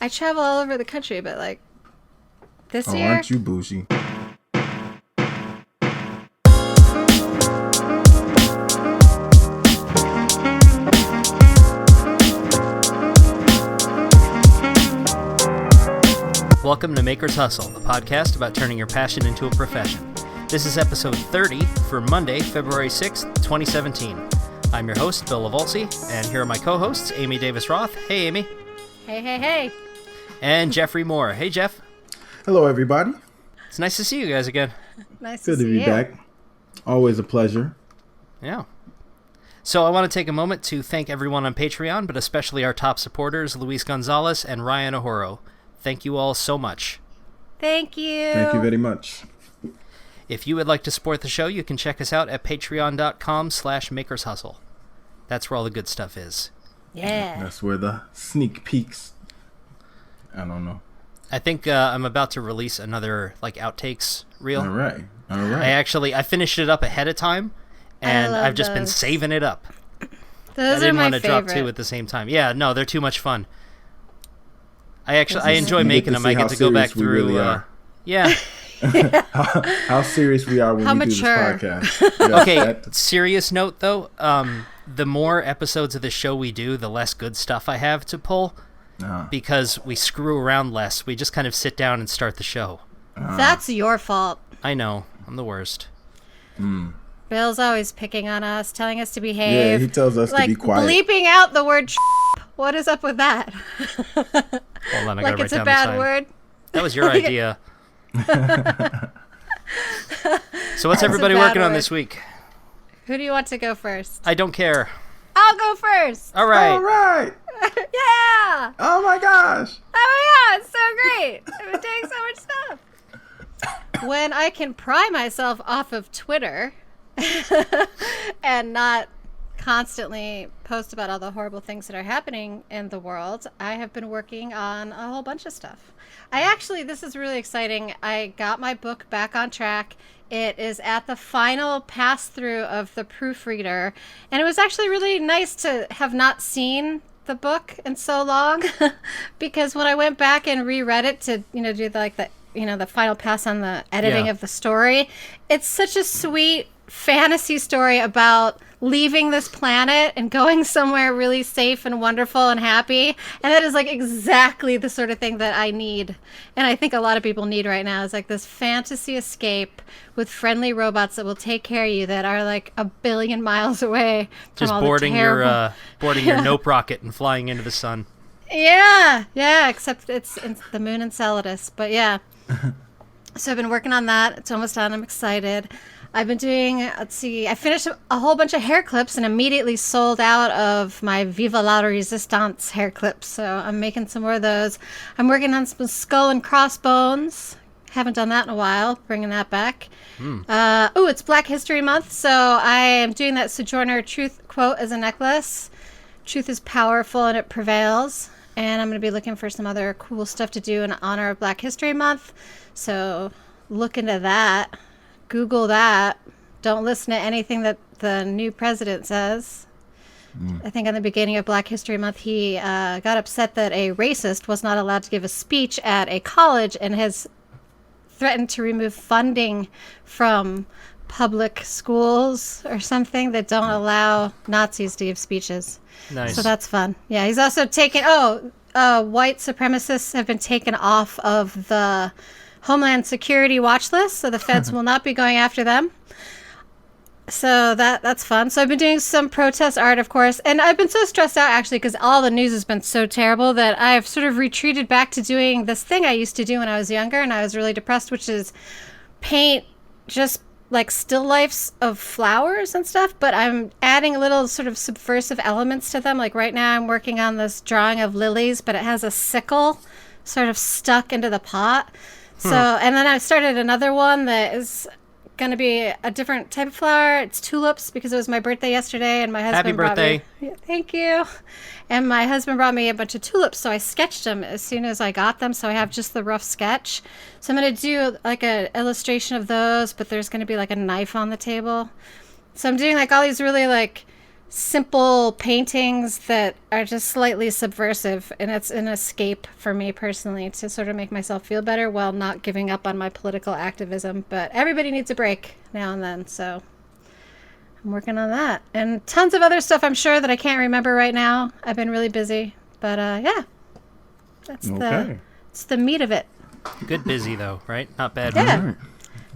I travel all over the country, but like this year. Aren't you bougie? Welcome to Maker's Hustle, the podcast about turning your passion into a profession. This is episode 30 for Monday, February 6th, 2017. I'm your host, Bill Lavolsi, and here are my co-hosts, Amy Davis-Roth. Hey, Amy. Hey, hey, hey. And Jeffrey Moore. Hey, Jeff. Hello, everybody. It's nice to see you guys again. Nice Good to to see be you. back. Always a pleasure. Yeah. So I want to take a moment to thank everyone on Patreon, but especially our top supporters, Luis Gonzalez and Ryan Ahoro. Thank you all so much. Thank you. Thank you very much. If you would like to support the show, you can check us out at patreon.com/makershustle. That's where all the good stuff is. Yeah. That's where the sneak peeks. I don't know. I think I'm about to release another outtakes reel. All right. I finished it up ahead of time, and I've just been saving it up. Those I didn't are my want to drop favorite. two at the same time. Yeah, no, they're too much fun. I enjoy You making get to them. I see get how to go back serious we through. really are. Yeah. How serious we are when How we mature. do this podcast. Yes, Okay. Serious note though. The more episodes of the show we do, the less good stuff I have to pull. Because we screw around less. We just kind of sit down and start the show. That's your fault. I know. I'm the worst. Bill's always picking on us, telling us to Yeah, behave. he tells us to be quiet. Bleeping out the word What is up with that? Hold on, I Like gotta write it's a down the bad time. word? That was your idea. So what's That's a everybody bad working on word. this week? Who do you want to go first? I don't care. I'll go first. All right. All right. Yeah. Oh my gosh. Oh my god, it's so great. I've been doing so much stuff. When I can pry myself off of Twitter and not constantly post about all the horrible things that are happening in the world, I have been working on a whole bunch of stuff. This is really exciting. I got my book back on track. It is at the final pass through of the proofreader, and it was actually really nice to have not seen the book in so long because when I went back and reread it to do the final pass on the editing of the story, it's such a sweet fantasy story about leaving this planet and going somewhere really safe and wonderful and happy, and that is exactly the sort of thing that I need, and I think a lot of people need right now, is this fantasy escape with friendly robots that will take care of you, that are a billion miles away from Just all boarding the terrible... your Nope rocket and flying into the sun. Yeah, except it's the moon Enceladus. But yeah. So I've been working on that. It's almost done. I'm excited. I've been doing, I finished a whole bunch of hair clips and immediately sold out of my Viva la Resistance hair clips. So I'm making some more of those. I'm working on some skull and crossbones. Haven't done that in a while. Bringing that back. It's Black History Month. So I am doing that Sojourner Truth quote as a necklace. Truth is powerful and it prevails. And I'm going to be looking for some other cool stuff to do in honor of Black History Month. So look into that. Google that. Don't listen to anything that the new president says. I think in the beginning of Black History Month, he got upset that a racist was not allowed to give a speech at a college and has threatened to remove funding from public schools or something that don't allow Nazis to give speeches. Nice. So that's fun. Yeah, he's also taken... white supremacists have been taken off of the Homeland Security watch list, so the feds will not be going after them. So that's fun. So I've been doing some protest art, of course, and I've been so stressed out, actually, because all the news has been so terrible that I've sort of retreated back to doing this thing I used to do when I was younger and I was really depressed, which is paint just still lifes of flowers and stuff, but I'm adding a little sort of subversive elements to them. Right now I'm working on this drawing of lilies, but it has a sickle sort of stuck into the pot. So, and then I started another one that is going to be a different type of flower. It's tulips, because it was my birthday yesterday, and my husband Happy birthday. Thank you. And my husband brought me a bunch of tulips, so I sketched them as soon as I got them, so I have just the rough sketch. So I'm going to do an illustration of those, but there's going to be a knife on the table. So I'm doing all these really simple paintings that are just slightly subversive, and it's an escape for me personally to sort of make myself feel better while not giving up on my political activism. But everybody needs a break now and then, so I'm working on that. And tons of other stuff I'm sure that I can't remember right now. I've been really busy. But yeah, that's it's the meat of it. Good busy, though, right? Not bad. Yeah.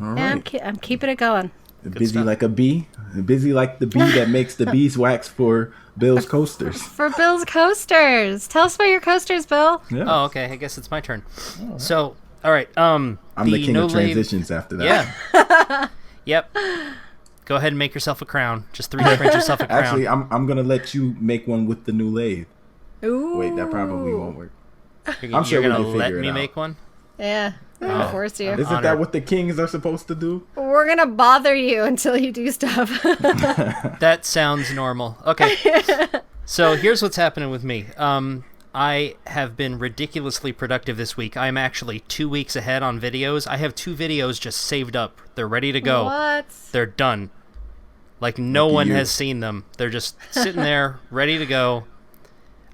All Yeah, right. I'm keeping it going. Busy stuff. like a bee. Busy like the bee that makes the beeswax for Bill's coasters. For Bill's coasters. Tell us about your coasters, Bill. Yeah. Oh, okay. I guess it's my turn. So, all right. I'm the king of no-lathe- transitions after that. Yeah. Yep. Go ahead and make yourself a crown. Just 3D print yourself a crown. Actually, I'm gonna let you make one with the new lathe. Ooh. Wait, that probably won't work. You're I'm sure going we to can figure let it me out. make one? Yeah. I'm gonna force you. I'm Isn't honored. that what the kings are supposed to do? We're gonna bother you until you do stuff. That sounds normal. Okay. So here's what's happening with me. I have been ridiculously productive this week. I'm actually 2 weeks ahead on videos. I have 2 videos just saved up. They're ready to go. What? They're done. Like no Lucky one you. has seen them. They're just sitting there, ready to go.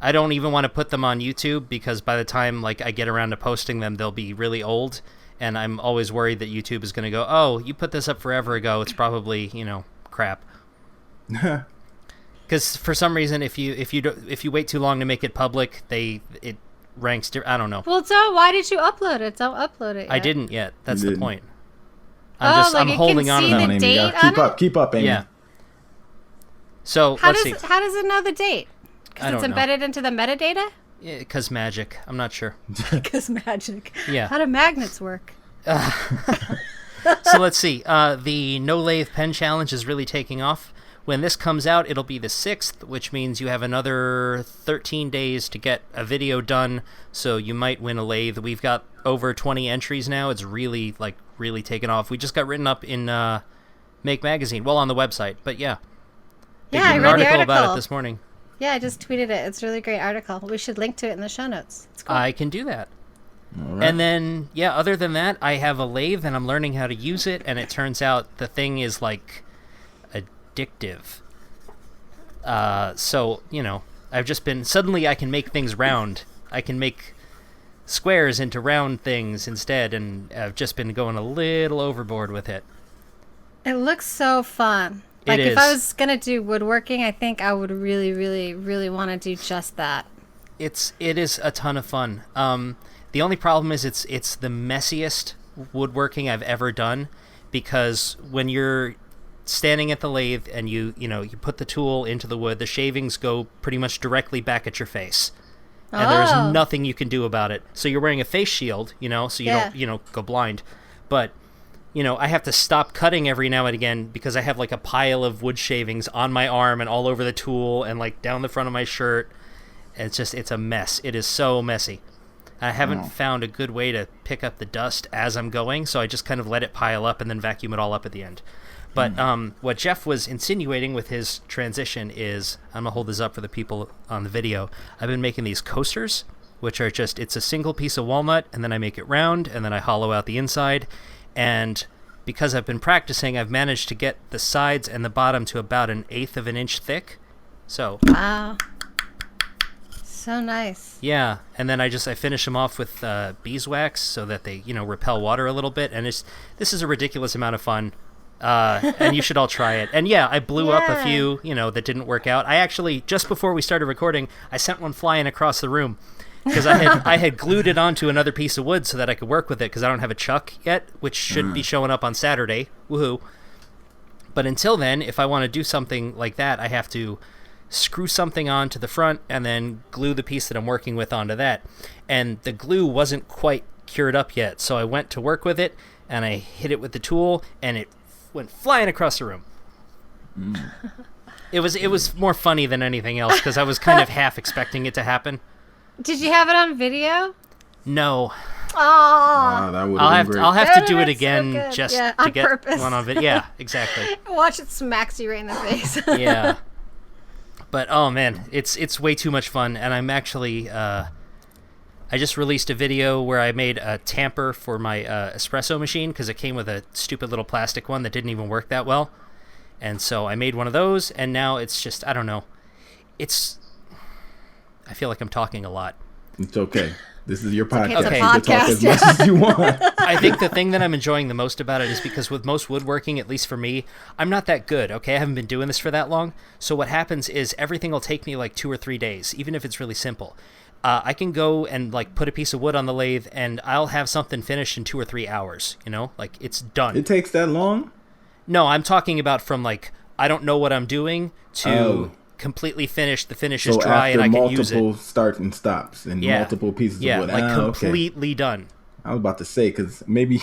I don't even want to put them on YouTube because by the time like I get around to posting them, they'll be really old, and I'm always worried that YouTube is going to go, "Oh, you put this up forever ago. It's probably, crap." Because for some reason, if you wait too long to make it public, it ranks. I don't know. Well, why did you upload it? Don't upload it yet. I didn't yet. That's You the didn't. point. Like I'm it holding can on to see them. the Amy, date you gotta on it? keep up, Amy. Yeah. So How let's does see. how does it know the date? I Because don't it's know. embedded into the metadata? Because magic. I'm not sure. Because magic. Yeah. How do magnets work? So let's see. The No Lathe Pen Challenge is really taking off. When this comes out, it'll be the 6th, which means you have another 13 days to get a video done, so you might win a lathe. We've got over 20 entries now. It's really taken off. We just got written up in Make Magazine. Well, on the website, but yeah. They Yeah, I did read an the article about article. it this morning. Yeah, I just tweeted it. It's a really great article. We should link to it in the show notes. It's cool. I can do that. All right. And then, yeah, other than that, I have a lathe, and I'm learning how to use it, and it turns out the thing is, addictive. So, I've just been... Suddenly I can make things round. I can make squares into round things instead, and I've just been going a little overboard with it. It looks so fun. It Like, if I is. was going to do woodworking, I think I would really, really, really want to do just that. It is a ton of fun. The only problem is it's the messiest woodworking I've ever done, because when you're standing at the lathe and you put the tool into the wood, the shavings go pretty much directly back at your face, and Oh. there's nothing you can do about it. So you're wearing a face shield, so you Yeah. don't go blind, but I have to stop cutting every now and again because I have like a pile of wood shavings on my arm and all over the tool and like down the front of my shirt. It's a mess. It is so messy. I haven't found a good way to pick up the dust as I'm going, so I just kind of let it pile up and then vacuum it all up at the end. But what Jeff was insinuating with his transition is, I'm going to hold this up for the people on the video, I've been making these coasters, which are it's a single piece of walnut, and then I make it round, and then I hollow out the inside. And because I've been practicing, I've managed to get the sides and the bottom to about 1/8 of an inch thick. So... Wow. So nice. Yeah, and then I finish them off with beeswax so that they, repel water a little bit, and this is a ridiculous amount of fun, and you should all try it. And yeah, I blew up a Yeah. few, that didn't work out. I actually, just before we started recording, I sent one flying across the room, because I had glued it onto another piece of wood so that I could work with it, because I don't have a chuck yet, which should be showing up on Saturday. Woohoo. But until then, if I want to do something like that, I have to screw something onto the front and then glue the piece that I'm working with onto that. And the glue wasn't quite cured up yet, so I went to work with it, and I hit it with the tool, and it went flying across the room. It was more funny than anything else, because I was kind of half expecting it to happen. Did you have it on video? No. Oh. Wow, that would have been great. I'll have That to do would've it been so again good. just Yeah, to on get purpose. one on video. Yeah, exactly. Watch it smacks you right in the face. Yeah. But oh man, it's way too much fun, and I'm actually I just released a video where I made a tamper for my espresso machine, because it came with a stupid little plastic one that didn't even work that well, And so I made one of those, and now it's just, I don't know. I feel like I'm talking a lot. It's okay. This is your podcast. It's a You can talk podcast, as much as you want. I think the thing that I'm enjoying the most about it is because with most woodworking, at least for me, I'm not that good, okay? I haven't been doing this for that long. So what happens is everything will take me like 2 or 3 days, even if it's really simple. I can go and like put a piece of wood on the lathe and I'll have something finished in 2 or 3 hours, you know? Like it's done. It takes that long? No, I'm talking about from like, I don't know what I'm doing to completely finished. The finish is dry and I can use it. Multiple starts and stops and multiple pieces of wood. Like completely done. I was about to say, because maybe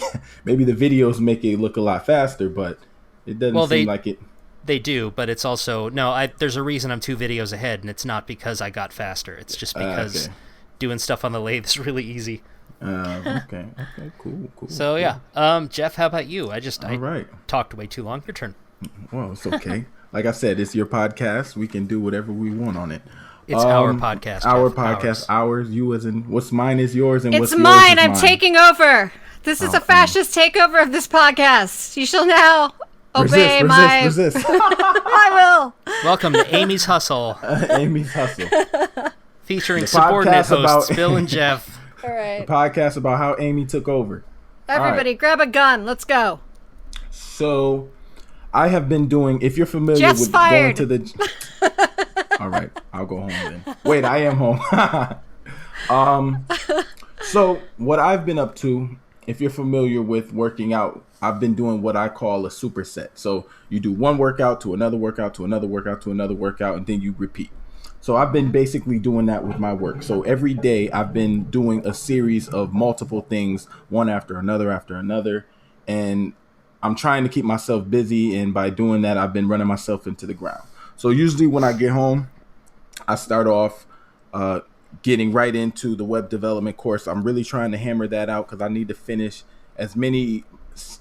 the videos make it look a lot faster, but it doesn't seem like it. They do, but it's also there's a reason I'm 2 videos ahead, and it's not because I got faster. It's just because doing stuff on the lathe is really easy. Okay, cool. So Jeff, how about you? I talked way too long. Your turn. Well, it's okay. Like I said, it's your podcast. We can do whatever we want on it. It's our podcast. Our podcast. Ours. You as in what's mine is yours, and what's it's yours mine. is I'm mine. taking over. This is a fascist takeover of this podcast. You shall now obey my. Resist. I will. Welcome to Amy's Hustle. Amy's Hustle. Featuring subordinate hosts about... Bill and Jeff. All right. The podcast about how Amy took over. Everybody, grab a gun. Let's go. So, I have been doing. If you're familiar Jeff's with fired. going to the. All right, I'll go home then. Wait, I am home. So what I've been up to, if you're familiar with working out, I've been doing what I call a superset. So you do one workout to another workout to another workout to another workout, and then you repeat. So I've been basically doing that with my work. So every day I've been doing a series of multiple things, one after another. And I'm trying to keep myself busy. And by doing that, I've been running myself into the ground. So usually when I get home, I start off getting right into the web development course. I'm really trying to hammer that out because I need to finish as many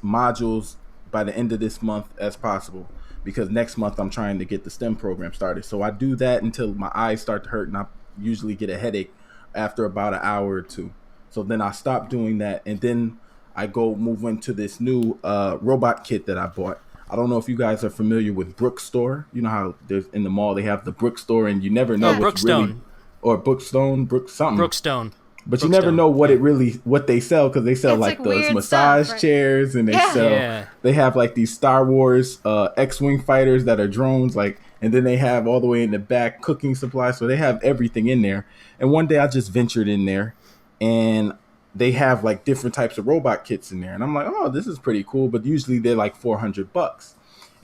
modules by the end of this month as possible, because next month I'm trying to get the STEM program started. So I do that until my eyes start to hurt, and I usually get a headache after about an hour or two. So then I stop doing that, and then I go move into this new robot kit that I bought. I don't know if you guys are familiar with Brook Store. You know how there's in the mall they have the Brook Store, and you never know what's really, or Brookstone, Brookstone. But you never know what they sell, because they sell like those massage stuff, right? chairs, and they have like these Star Wars X-Wing fighters that are drones, like, and then they have all the way in the back cooking supplies. So they have everything in there. And one day I just ventured in there, and they have like different types of robot kits in there, and I'm like, oh, this is pretty cool. But usually they're like $400.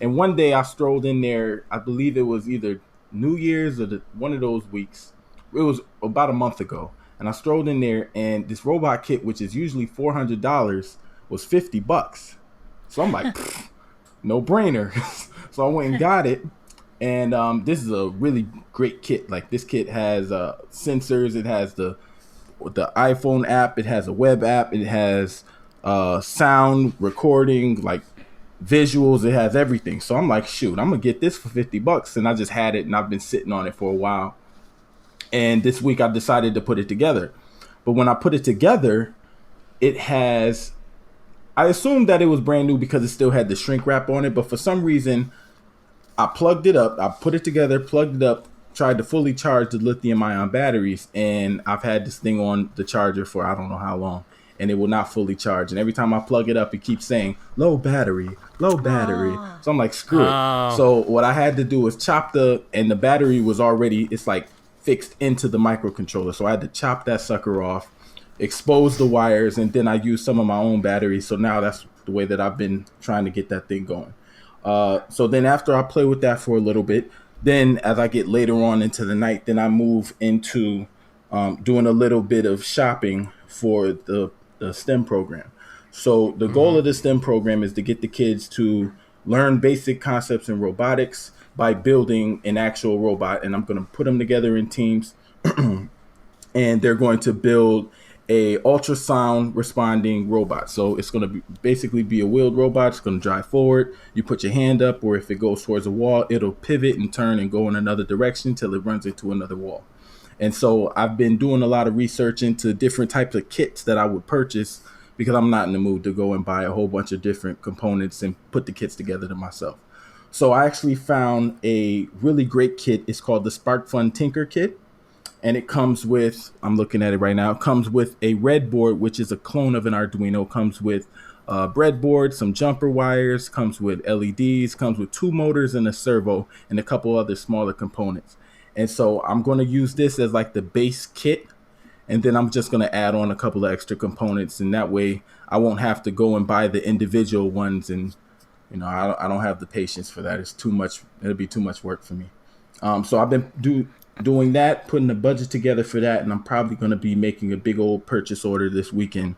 And one day I strolled in there. I believe it was either New Year's or one of those weeks. It was about a month ago. And I strolled in there, and this robot kit, which is usually $400, was $50. So I'm like, no brainer. So I went and got it. And this is a really great kit. Like, this kit has sensors. It has the iPhone app. It has a web app. It has sound recording, like visuals. It has everything. So I'm like, shoot, I'm gonna get this for $50. And I just had it, and I've been sitting on it for a while. And this week I decided to put it together. But when I put it together, I assumed that it was brand new because it still had the shrink wrap on it. But for some reason, I plugged it up. I put it together, plugged it up, tried to fully charge the lithium ion batteries. And I've had this thing on the charger for I don't know how long. And it will not fully charge. And every time I plug it up, it keeps saying low battery, low battery. Oh. So I'm like, screw it. So what I had to do was and the battery was already, it's like, fixed into the microcontroller. So I had to chop that sucker off, expose the wires, and then I used some of my own batteries. So now that's the way that I've been trying to get that thing going. So then after I play with that for a little bit, then as I get later on into the night, then I move into doing a little bit of shopping for the STEM program. So the goal of the STEM program is to get the kids to learn basic concepts in robotics by building an actual robot, and I'm going to put them together in teams, and they're going to build a ultrasound responding robot. So it's going to basically be a wheeled robot. It's going to drive forward. You put your hand up, or if it goes towards a wall, it'll pivot and turn and go in another direction till it runs into another wall. And so I've been doing a lot of research into different types of kits that I would purchase, because I'm not in the mood to go and buy a whole bunch of different components and put the kits together to myself. So I actually found a really great kit. It's called the Spark Fun Tinker Kit. And it comes with, I'm looking at it right now, it comes with a red board, which is a clone of an Arduino, comes with a breadboard, some jumper wires, comes with LEDs, comes with 2 motors and a servo and a couple other smaller components. And so I'm going to use this as like the base kit. And then I'm just going to add on a couple of extra components. And that way I won't have to go and buy the individual ones. And, you know, I don't have the patience for that. It's too much. It'll be too much work for me. So I've been doing that, putting a budget together for that. And I'm probably going to be making a big old purchase order this weekend,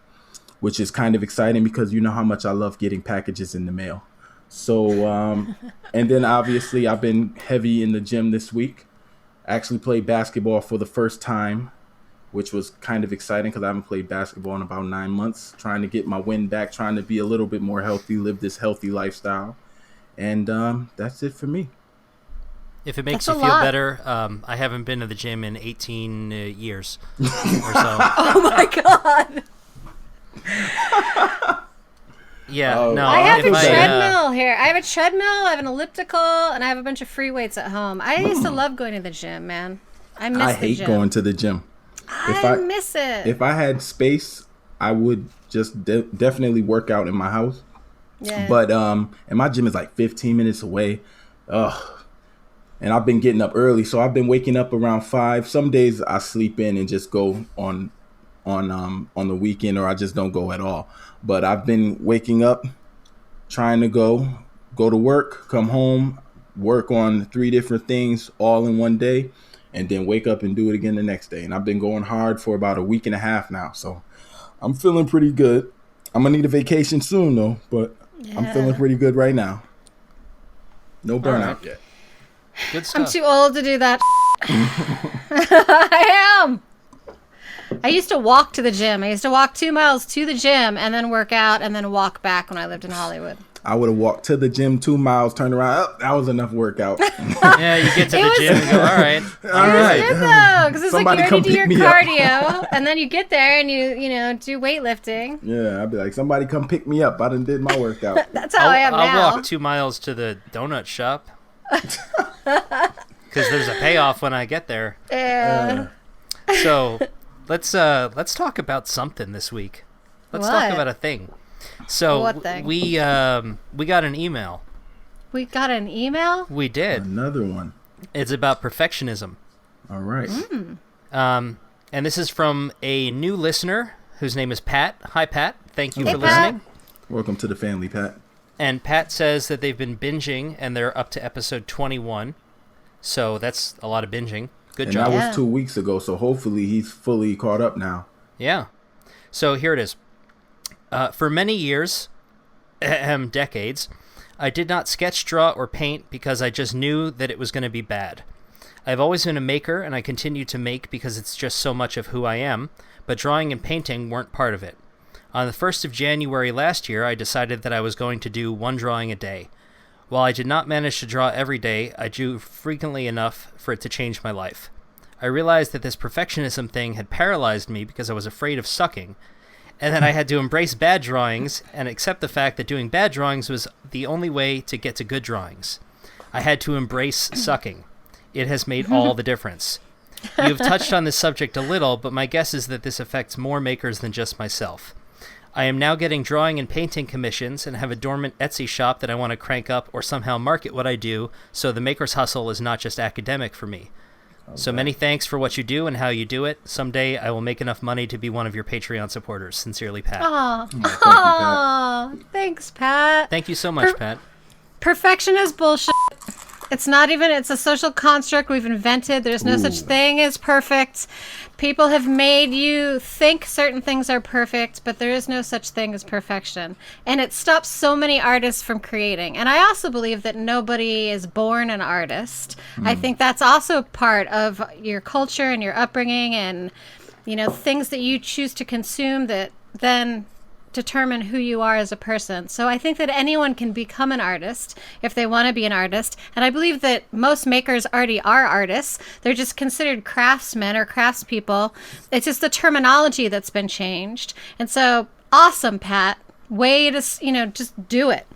which is kind of exciting because you know how much I love getting packages in the mail. So, and then obviously I've been heavy in the gym this week. I actually played basketball for the first time, which was kind of exciting because I haven't played basketball in about 9 months, trying to get my wind back, trying to be a little bit more healthy, live this healthy lifestyle. And that's it for me. If it makes you feel better, I haven't been to the gym in 18 years or so. Oh my God. Yeah, no. I have a treadmill here. I have a treadmill, I have an elliptical, and I have a bunch of free weights at home. I used to love going to the gym, man. I hate going to the gym. I miss it. If I had space, I would just definitely work out in my house. Yeah. But and my gym is like 15 minutes away. Ugh. And I've been getting up early, so I've been waking up around 5. Some days I sleep in and just go on the weekend, or I just don't go at all. But I've been waking up, trying to go to work, come home, work on 3 different things all in one day, and then wake up and do it again the next day. And I've been going hard for about a week and a half now, so I'm feeling pretty good. I'm gonna need a vacation soon though, but yeah. I'm feeling pretty good right now. No burnout yet. Good stuff. I'm too old to do that. I am. I used to walk to the gym. I used to walk 2 miles to the gym and then work out and then walk back when I lived in Hollywood. I would have walked to the gym 2 miles, turned around. Oh, that was enough workout. Yeah, you get to the gym and go, all right. All right. It was good, though, because it's Somebody like you already do your come pick cardio, and then you get there and you do weightlifting. Yeah, I'd be like, somebody come pick me up. I done did my workout. That's how I am now. I'll walk 2 miles to the donut shop. Because there's a payoff when I get there. Yeah. So let's talk about something this week. Let's talk about a thing. So what thing? We got an email. We got an email? We did. Another one. It's about perfectionism. All right. And this is from a new listener whose name is Pat. Hi, Pat. Thank you for Pat. listening. Welcome to the family, Pat. And Pat says that they've been binging, and they're up to episode 21. So that's a lot of binging. Good job. And that was 2 weeks ago, so hopefully he's fully caught up now. Yeah. So here it is. For many years, decades, I did not sketch, draw, or paint because I just knew that it was going to be bad. I've always been a maker, and I continue to make because it's just so much of who I am, but drawing and painting weren't part of it. On the 1st of January last year, I decided that I was going to do 1 drawing a day. While I did not manage to draw every day, I drew frequently enough for it to change my life. I realized that this perfectionism thing had paralyzed me because I was afraid of sucking, and that I had to embrace bad drawings and accept the fact that doing bad drawings was the only way to get to good drawings. I had to embrace sucking. It has made all the difference. You have touched on this subject a little, but my guess is that this affects more makers than just myself. I am now getting drawing and painting commissions and have a dormant Etsy shop that I want to crank up or somehow market what I do, so the maker's hustle is not just academic for me. Okay. So many thanks for what you do and how you do it. Someday I will make enough money to be one of your Patreon supporters. Sincerely, Pat. Aww. Thanks, Pat. Thank you so much, Pat. Perfection is bullshit. It's not even, it's a social construct we've invented. There's no such thing as perfect. People have made you think certain things are perfect, but there is no such thing as perfection. And it stops so many artists from creating. And I also believe that nobody is born an artist. I think that's also part of your culture and your upbringing and, things that you choose to consume that then determine who you are as a person. So I think that anyone can become an artist if they want to be an artist. And I believe that most makers already are artists. They're just considered craftsmen or craftspeople. It's just the terminology that's been changed. And so, awesome, Pat. Way to, just do it.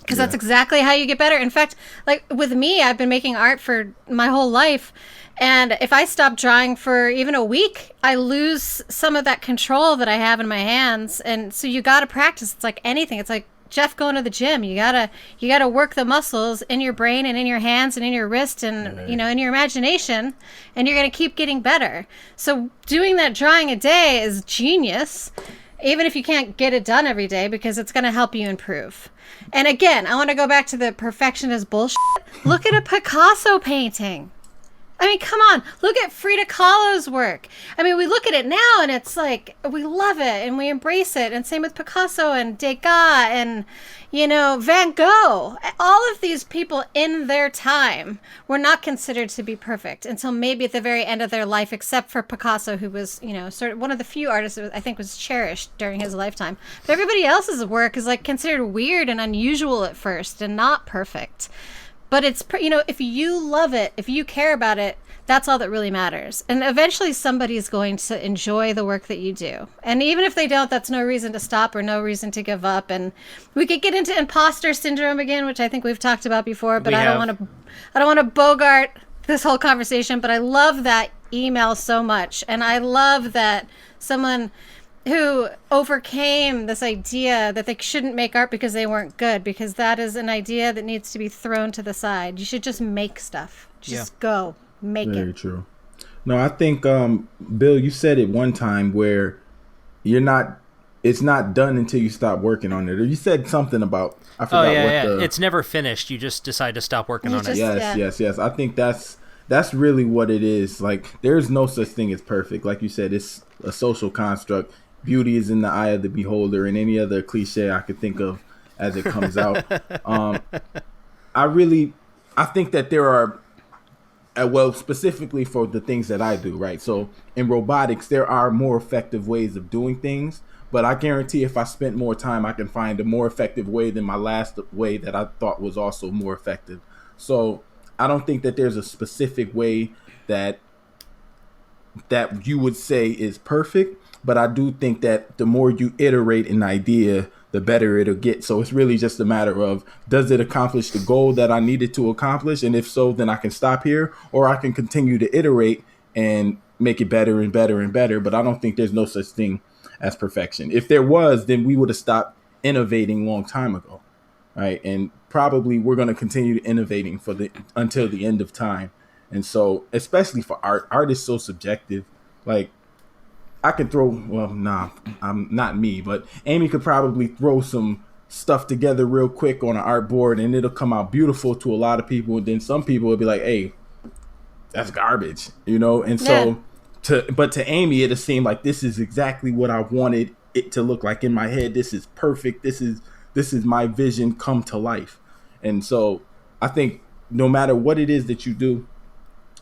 because that's exactly how you get better. In fact, like with me, I've been making art for my whole life. And if I stop drawing for even a week, I lose some of that control that I have in my hands. And so you got to practice. It's like anything. It's like Jeff going to the gym. You gotta work the muscles in your brain and in your hands and in your wrist and, you know, in your imagination. And you're going to keep getting better. So doing that drawing a day is genius, even if you can't get it done every day, because it's going to help you improve. And again, I want to go back to the perfectionist bullshit. Look at a Picasso painting. I mean, come on. Look at Frida Kahlo's work. I mean, we look at it now and it's like, we love it and we embrace it. And same with Picasso and Degas and, you know, Van Gogh. All of these people in their time were not considered to be perfect until maybe at the very end of their life, except for Picasso, who was, you know, sort of one of the few artists that I think was cherished during his lifetime. But everybody else's work is like considered weird and unusual at first and not perfect. But it's, you know, if you love it, if you care about it, that's all that really matters. And eventually somebody's going to enjoy the work that you do. And even if they don't, that's no reason to stop or no reason to give up. And we could get into imposter syndrome again, which I think we've talked about before, but I don't want to bogart this whole conversation, but I love that email so much. And I love that someone who overcame this idea that they shouldn't make art because they weren't good, because that is an idea that needs to be thrown to the side. You should just make stuff. Just go make it. Very true. No, I think, Bill, you said it one time where it's not done until you stop working on it. Or you said something about, I forgot it's never finished. You just decide to stop working on it. Yes. I think that's really what it is. Like, there's no such thing as perfect. Like you said, it's a social construct. Beauty is in the eye of the beholder, and any other cliche I could think of as it comes out. I think that there are, well, specifically for the things that I do, right? So in robotics, there are more effective ways of doing things, but I guarantee if I spent more time, I can find a more effective way than my last way that I thought was also more effective. So I don't think that there's a specific way that you would say is perfect. But I do think that the more you iterate an idea, the better it'll get. So it's really just a matter of, does it accomplish the goal that I needed to accomplish? And if so, then I can stop here, or I can continue to iterate and make it better and better and better. But I don't think there's no such thing as perfection. If there was, then we would have stopped innovating a long time ago, right? And probably we're going to continue innovating until the end of time. And so, especially for art is so subjective. Like, I could I'm not me, but Amy could probably throw some stuff together real quick on an art board and it'll come out beautiful to a lot of people. And then some people will be like, hey, that's garbage, you know? And so to Amy, it'll seem like this is exactly what I wanted it to look like in my head. This is perfect. This is my vision come to life. And so I think no matter what it is that you do,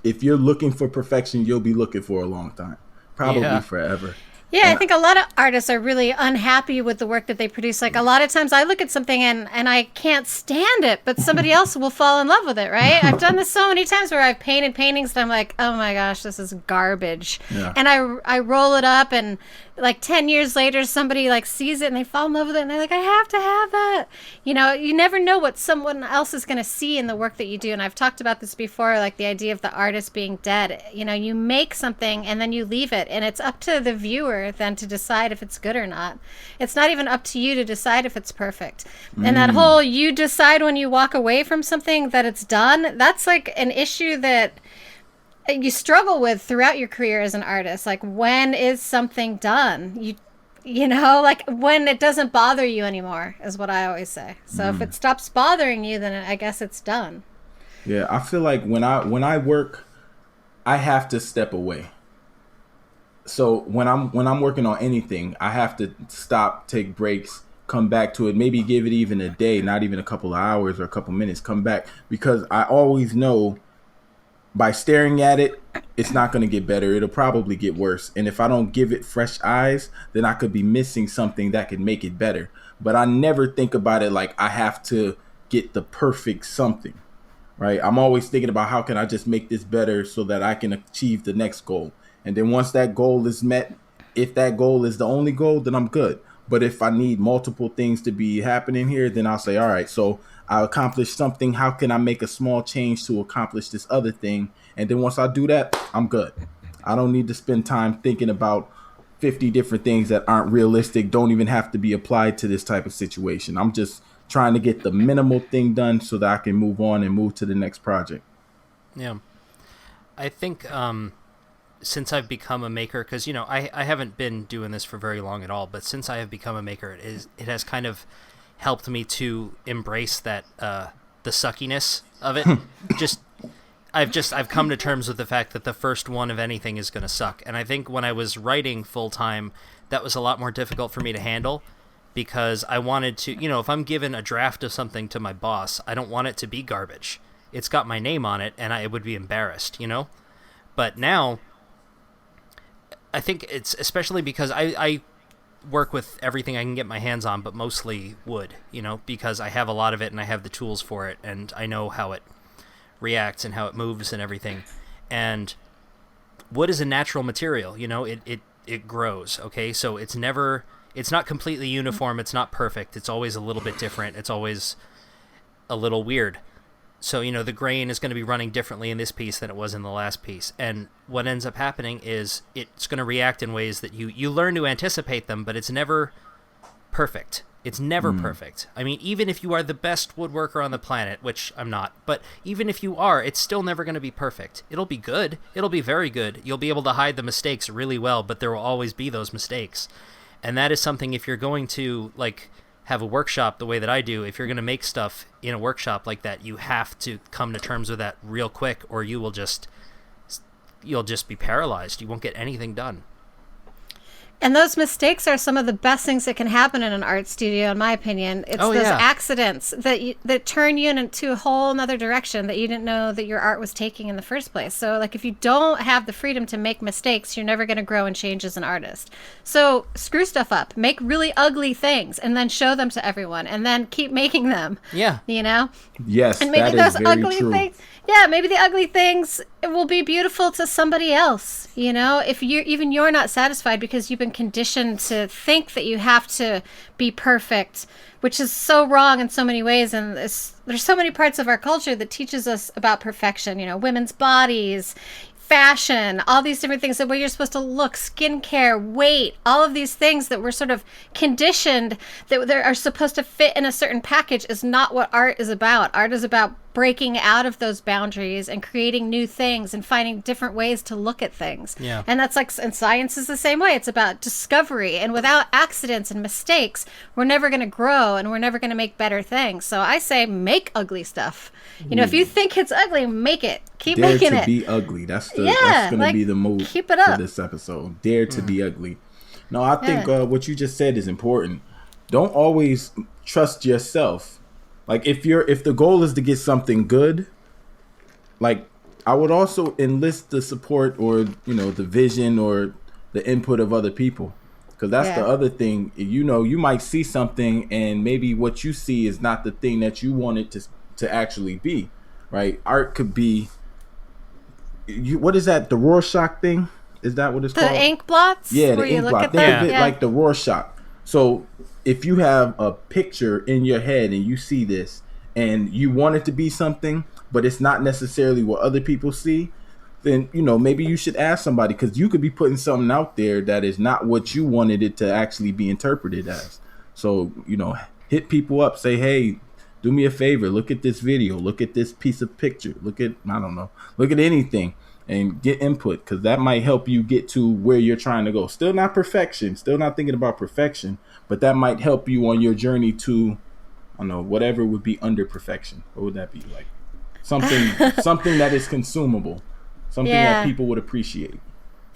if you're looking for perfection, you'll be looking for a long time. Probably forever. Yeah, I think a lot of artists are really unhappy with the work that they produce. Like, a lot of times I look at something and I can't stand it, but somebody else will fall in love with it, right? I've done this so many times where I've painted paintings and I'm like, oh my gosh, this is garbage. Yeah. And I roll it up and like 10 years later, somebody like sees it and they fall in love with it and they're like, I have to have that. You know, you never know what someone else is going to see in the work that you do. And I've talked about this before, like the idea of the artist being dead. You know, you make something and then you leave it, and it's up to the viewer then to decide if it's good or not. It's not even up to you to decide if it's perfect. And that whole, you decide when you walk away from something that it's done, that's like an issue that you struggle with throughout your career as an artist. Like, when is something done? You know, like when it doesn't bother you anymore is what I always say. So if it stops bothering you, then I guess it's done. Yeah, I feel like when I work, I have to step away. So when I'm working on anything, I have to stop, take breaks, come back to it, maybe give it even a day, not even a couple of hours or a couple minutes, come back, because I always know by staring at it, it's not going to get better. It'll probably get worse. And if I don't give it fresh eyes, then I could be missing something that could make it better. But I never think about it like I have to get the perfect something, right? I'm always thinking about how can I just make this better so that I can achieve the next goal. And then once that goal is met, if that goal is the only goal, then I'm good. But if I need multiple things to be happening here, then I'll say, all right, so I accomplished something. How can I make a small change to accomplish this other thing? And then once I do that, I'm good. I don't need to spend time thinking about 50 different things that aren't realistic, don't even have to be applied to this type of situation. I'm just trying to get the minimal thing done so that I can move on and move to the next project. Yeah. I think since I've become a maker, because, I haven't been doing this for very long at all, but since I have become a maker, it has kind of helped me to embrace that the suckiness of it. I've come to terms with the fact that the first one of anything is going to suck. And I think when I was writing full time, that was a lot more difficult for me to handle, because I wanted to, if I'm given a draft of something to my boss, I don't want it to be garbage. It's got my name on it, and I would be embarrassed, But now, I think it's especially because I work with everything I can get my hands on, but mostly wood, because I have a lot of it and I have the tools for it, and I know how it reacts and how it moves and everything. And wood is a natural material, it grows, okay? So it's not completely uniform, it's not perfect, it's always a little bit different, it's always a little weird. So, the grain is going to be running differently in this piece than it was in the last piece. And what ends up happening is it's going to react in ways that you learn to anticipate them, but it's never perfect. It's never perfect. I mean, even if you are the best woodworker on the planet, which I'm not, but even if you are, it's still never going to be perfect. It'll be good. It'll be very good. You'll be able to hide the mistakes really well, but there will always be those mistakes. And that is something, if you're going to, have a workshop the way that I do, if you're going to make stuff in a workshop like that, you have to come to terms with that real quick, or you'll just be paralyzed. You won't get anything done. And those mistakes are some of the best things that can happen in an art studio, in my opinion. It's those accidents that turn you into a whole another direction that you didn't know that your art was taking in the first place. So, if you don't have the freedom to make mistakes, you're never going to grow and change as an artist. So, screw stuff up. Make really ugly things, and then show them to everyone, and then keep making them. Yeah. Yes, and maybe that those is very ugly true. things. Yeah, maybe the ugly things will be beautiful to somebody else, if you're not satisfied because you've been conditioned to think that you have to be perfect, which is so wrong in so many ways. And there's so many parts of our culture that teaches us about perfection, women's bodies, fashion, all these different things, the way you're supposed to look, skincare, weight, all of these things that we're sort of conditioned that they are supposed to fit in a certain package is not what art is about. Art is about breaking out of those boundaries and creating new things and finding different ways to look at things. Yeah. And that's and science is the same way. It's about discovery, and without accidents and mistakes, we're never going to grow and we're never going to make better things. So I say make ugly stuff. If you think it's ugly, make it. Keep making it. Dare to be ugly. That's going to be the move keep it up for this episode. Dare to be ugly. No, I think what you just said is important. Don't always trust yourself. If the goal is to get something good, I would also enlist the support or the vision or the input of other people, because that's the other thing. You might see something and maybe what you see is not the thing that you want it to actually be, right? Art could be what is that, the Rorschach thing? Is that what it's called? The ink blots? Yeah, the ink blot. Think of it like the Rorschach. So if you have a picture in your head and you see this and you want it to be something, but it's not necessarily what other people see, then, maybe you should ask somebody, because you could be putting something out there that is not what you wanted it to actually be interpreted as. So, hit people up, say, hey, do me a favor, look at this video, look at this piece of picture, look at anything and get input, because that might help you get to where you're trying to go. Still not perfection, still not thinking about perfection, but that might help you on your journey to, I don't know, whatever would be under perfection. What would that be like? Something that is consumable, something that people would appreciate.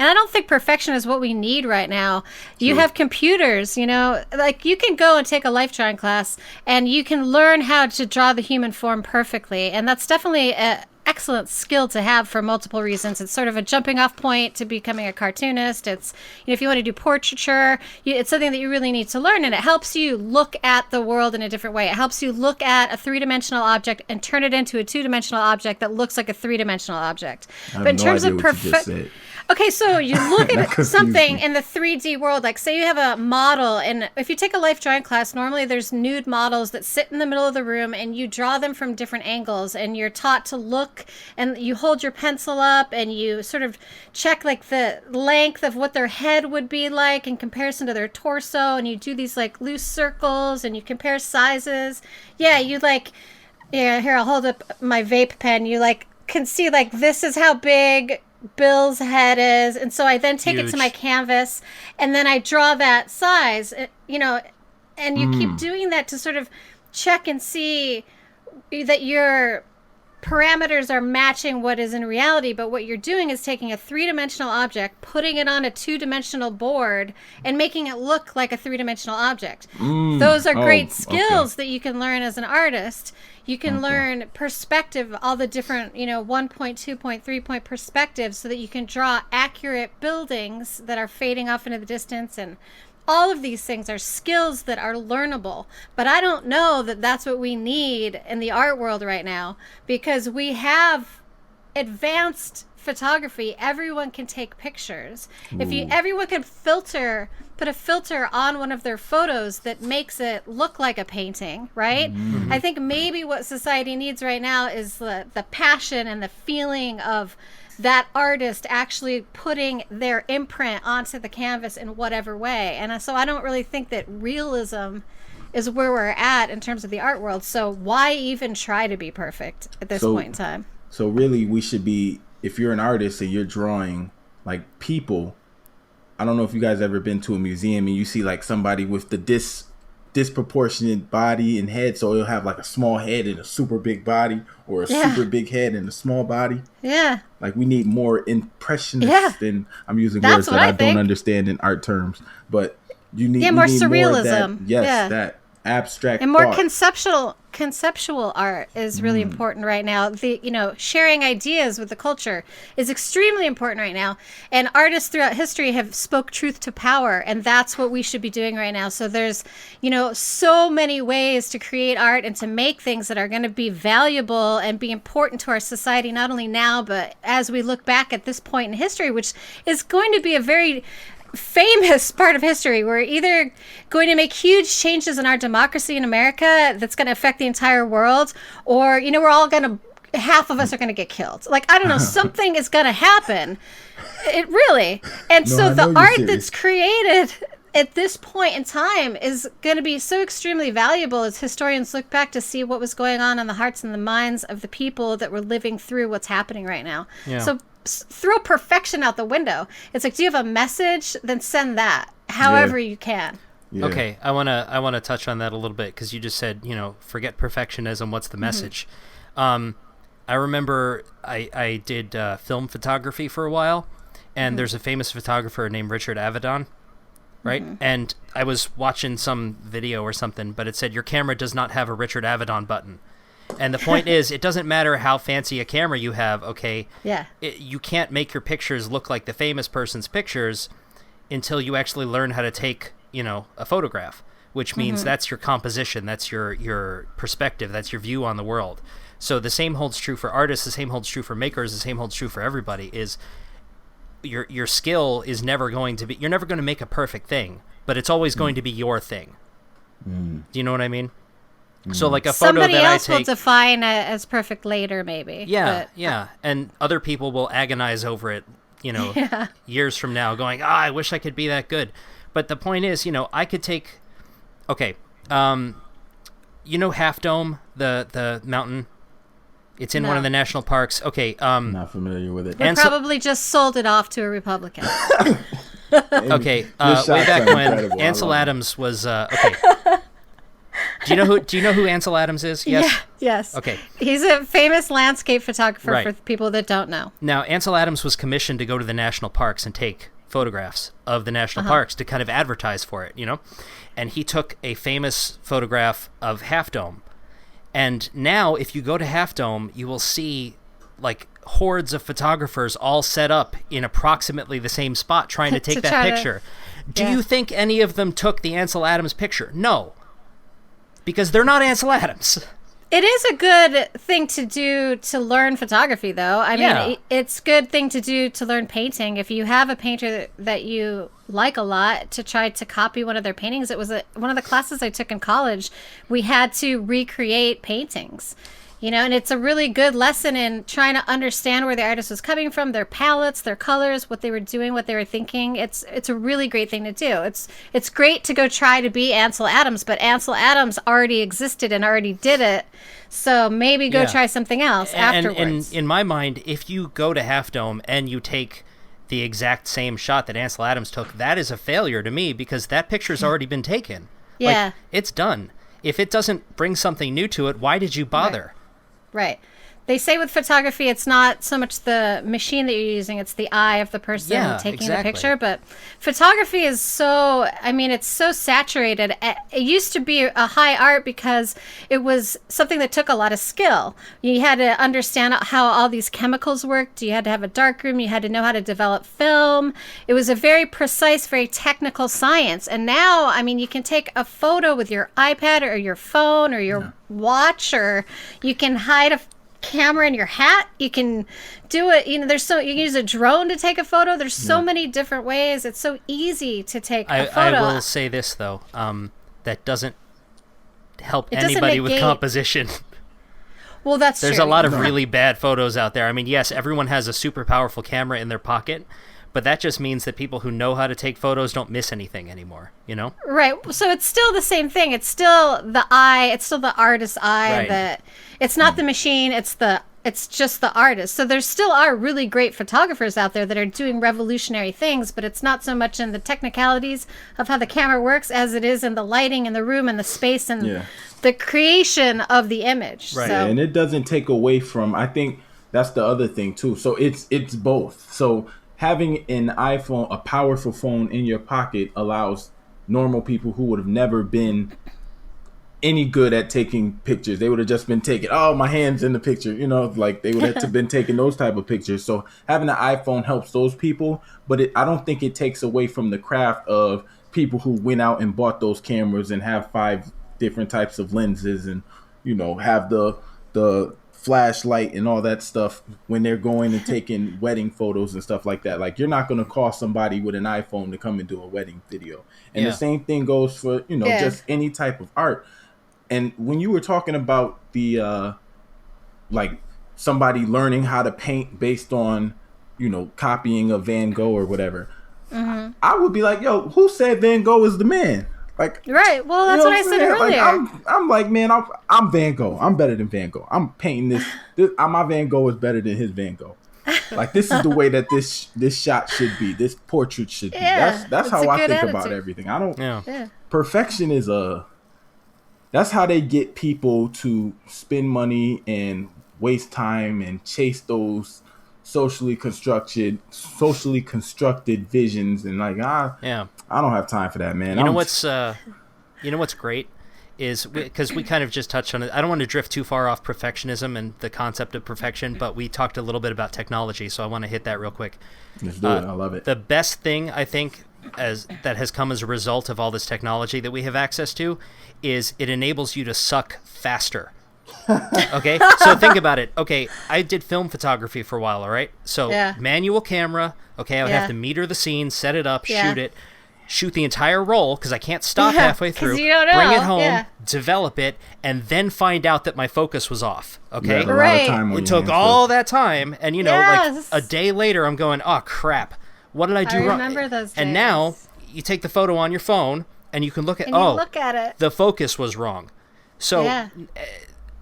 And I don't think perfection is what we need right now. You have computers, you can go and take a life drawing class and you can learn how to draw the human form perfectly. And that's definitely an excellent skill to have for multiple reasons. It's sort of a jumping off point to becoming a cartoonist. It's, if you want to do portraiture, it's something that you really need to learn. And it helps you look at the world in a different way. It helps you look at a three-dimensional object and turn it into a two-dimensional object that looks like a three-dimensional object. But in terms of perfection, Okay, so you look That at confused something me. in the 3D world, like say you have a model, and if you take a life drawing class, normally there's nude models that sit in the middle of the room and you draw them from different angles, and you're taught to look, and you hold your pencil up and you sort of check like the length of what their head would be like in comparison to their torso, and you do these like loose circles and you compare sizes. Yeah, you like, yeah, here I'll hold up my vape pen. You like can see like this is how big Bill's head is, and so I then take it to my canvas and then I draw that size, and you keep doing that to sort of check and see that your parameters are matching what is in reality. But what you're doing is taking a three-dimensional object, putting it on a two-dimensional board, and making it look like a three-dimensional object. Those are great skills that you can learn as an artist. You can learn perspective, all the different, 1 point, 2 point, 3 point perspectives, so that you can draw accurate buildings that are fading off into the distance. And all of these things are skills that are learnable. But I don't know that that's what we need in the art world right now, because we have advanced photography. Everyone can take pictures. Everyone can put a filter on one of their photos that makes it look like a painting, right? I think maybe what society needs right now is the passion and the feeling of that artist actually putting their imprint onto the canvas in whatever way. And so I don't really think that realism is where we're at in terms of the art world. So why even try to be perfect at this point in time? So really, we should be, if you're an artist and you're drawing like people, I don't know if you guys ever been to a museum and you see like somebody with the disproportionate body and head, so you'll have like a small head and a super big body, or a super big head and a small body. Yeah. Like we need more impressionists than, I'm using words that I don't understand in art terms, but you need more need surrealism. More that abstract and more thought. conceptual art is really important right now. Sharing ideas with the culture is extremely important right now, and artists throughout history have spoke truth to power, and that's what we should be doing right now. So there's so many ways to create art and to make things that are going to be valuable and be important to our society, not only now but as we look back at this point in history, which is going to be a very famous part of history. We're either going to make huge changes in our democracy in America that's going to affect the entire world, or we're all going to, half of us are going to get killed. Like, I don't know, something is going to happen. It really. And so the art that's created at this point in time is going to be so extremely valuable as historians look back to see what was going on in the hearts and the minds of the people that were living through what's happening right now. So throw perfection out the window. It's like, do you have a message? Then send that however you can. Okay, I wanna touch on that a little bit, because you just said, forget perfectionism. What's the message? I remember I did film photography for a while, and there's a famous photographer named Richard Avedon, right? And I was watching some video or something, but it said your camera does not have a Richard Avedon button. And the point is, it doesn't matter how fancy a camera you have, okay? Yeah. You can't make your pictures look like the famous person's pictures until you actually learn how to take, a photograph, which means that's your composition, that's your perspective, that's your view on the world. So the same holds true for artists, the same holds true for makers, the same holds true for everybody, is your skill is never going to be, you're never going to make a perfect thing, but it's always going to be your thing. Do you know what I mean? So like a photo somebody that else I take, will define it as perfect later, maybe. Yeah, and other people will agonize over it, years from now, going, I wish I could be that good. But the point is, I could take, Half Dome, the mountain. It's in one of the national parks. Okay. Not familiar with it. We probably just sold it off to a Republican. Okay. Way back when Ansel Adams was okay. Do you know who Ansel Adams is? Yes. Yeah, yes. Okay. He's a famous landscape photographer for people that don't know. Now, Ansel Adams was commissioned to go to the national parks and take photographs of the national parks to kind of advertise for it, And he took a famous photograph of Half Dome. And now, if you go to Half Dome, you will see like hordes of photographers all set up in approximately the same spot trying to take that picture. Do you think any of them took the Ansel Adams picture? No. Because they're not Ansel Adams. It is a good thing to do to learn photography, though. I mean, it's a good thing to do to learn painting. If you have a painter that you like a lot, to try to copy one of their paintings. It was one of the classes I took in college. We had to recreate paintings. You know, and it's a really good lesson in trying to understand where the artist was coming from, their palettes, their colors, what they were doing, what they were thinking. It's a really great thing to do. It's great to go try to be Ansel Adams, but Ansel Adams already existed and already did it. So maybe go try something else afterwards. And in my mind, if you go to Half Dome and you take the exact same shot that Ansel Adams took, that is a failure to me because that picture's already been taken. Yeah. Like, it's done. If it doesn't bring something new to it, why did you bother? Right. They say with photography, it's not so much the machine that you're using, it's the eye of the person taking the picture. But photography is it's so saturated. It used to be a high art because it was something that took a lot of skill. You had to understand how all these chemicals worked. You had to have a darkroom. You had to know how to develop film. It was a very precise, very technical science. And now, I mean, you can take a photo with your iPad or your phone or your watch, or you can hide a camera in your hat. You can do it, you can use a drone to take a photo. There's so many different ways. It's so easy to take a photo. I will say this though, that doesn't help anybody with composition. Well, that's There's true. a lot of really bad photos out there. I mean, yes, everyone has a super powerful camera in their pocket, but that just means that people who know how to take photos don't miss anything anymore, you know? Right. So it's still the same thing. It's still the eye. It's still the artist's eye. Right. It's not the machine. It's just the artist. So there still are really great photographers out there that are doing revolutionary things, but it's not so much in the technicalities of how the camera works as it is in the lighting and the room and the space and the creation of the image. Right. So. And it doesn't take away from, I think that's the other thing too. So it's both. So having an iPhone, a powerful phone in your pocket, allows normal people who would have never been any good at taking pictures. They would have just been taking, my hand's in the picture, like they would have been taking those type of pictures. So having an iPhone helps those people, but I don't think it takes away from the craft of people who went out and bought those cameras and have 5 different types of lenses and, have the flashlight and all that stuff when they're going and taking wedding photos and stuff like that. Like, you're not going to call somebody with an iPhone to come and do a wedding video. And the same thing goes for, just any type of art. And when you were talking about the, like somebody learning how to paint based on, copying of Van Gogh or whatever, I would be like, yo, who said Van Gogh is the man? Like, right. Well, that's what I said earlier. Like, I'm like, man, I'm Van Gogh. I'm better than Van Gogh. I'm painting this. My Van Gogh is better than his Van Gogh. Like, this is the way that this shot should be. This portrait should be. That's how I think about everything. I don't. Perfection is that's how they get people to spend money and waste time and chase those socially constructed visions, and like, I don't have time for that, man. You know what's great is because we kind of just touched on it. I don't want to drift too far off perfectionism and the concept of perfection, but we talked a little bit about technology, so I want to hit that real quick. Let's do it. I love it. The best thing I think that has come as a result of all this technology that we have access to is it enables you to suck faster. Okay, so think about it. Okay, I did film photography for a while, all right? So manual camera, okay, I would have to meter the scene, set it up, shoot the entire roll because I can't stop halfway through, you don't know. Bring it home, develop it, and then find out that my focus was off, okay? It took all that time, and like a day later I'm going, oh crap, what did I do wrong? I remember those days. And now you take the photo on your phone and you can look at look at it. The focus was wrong. So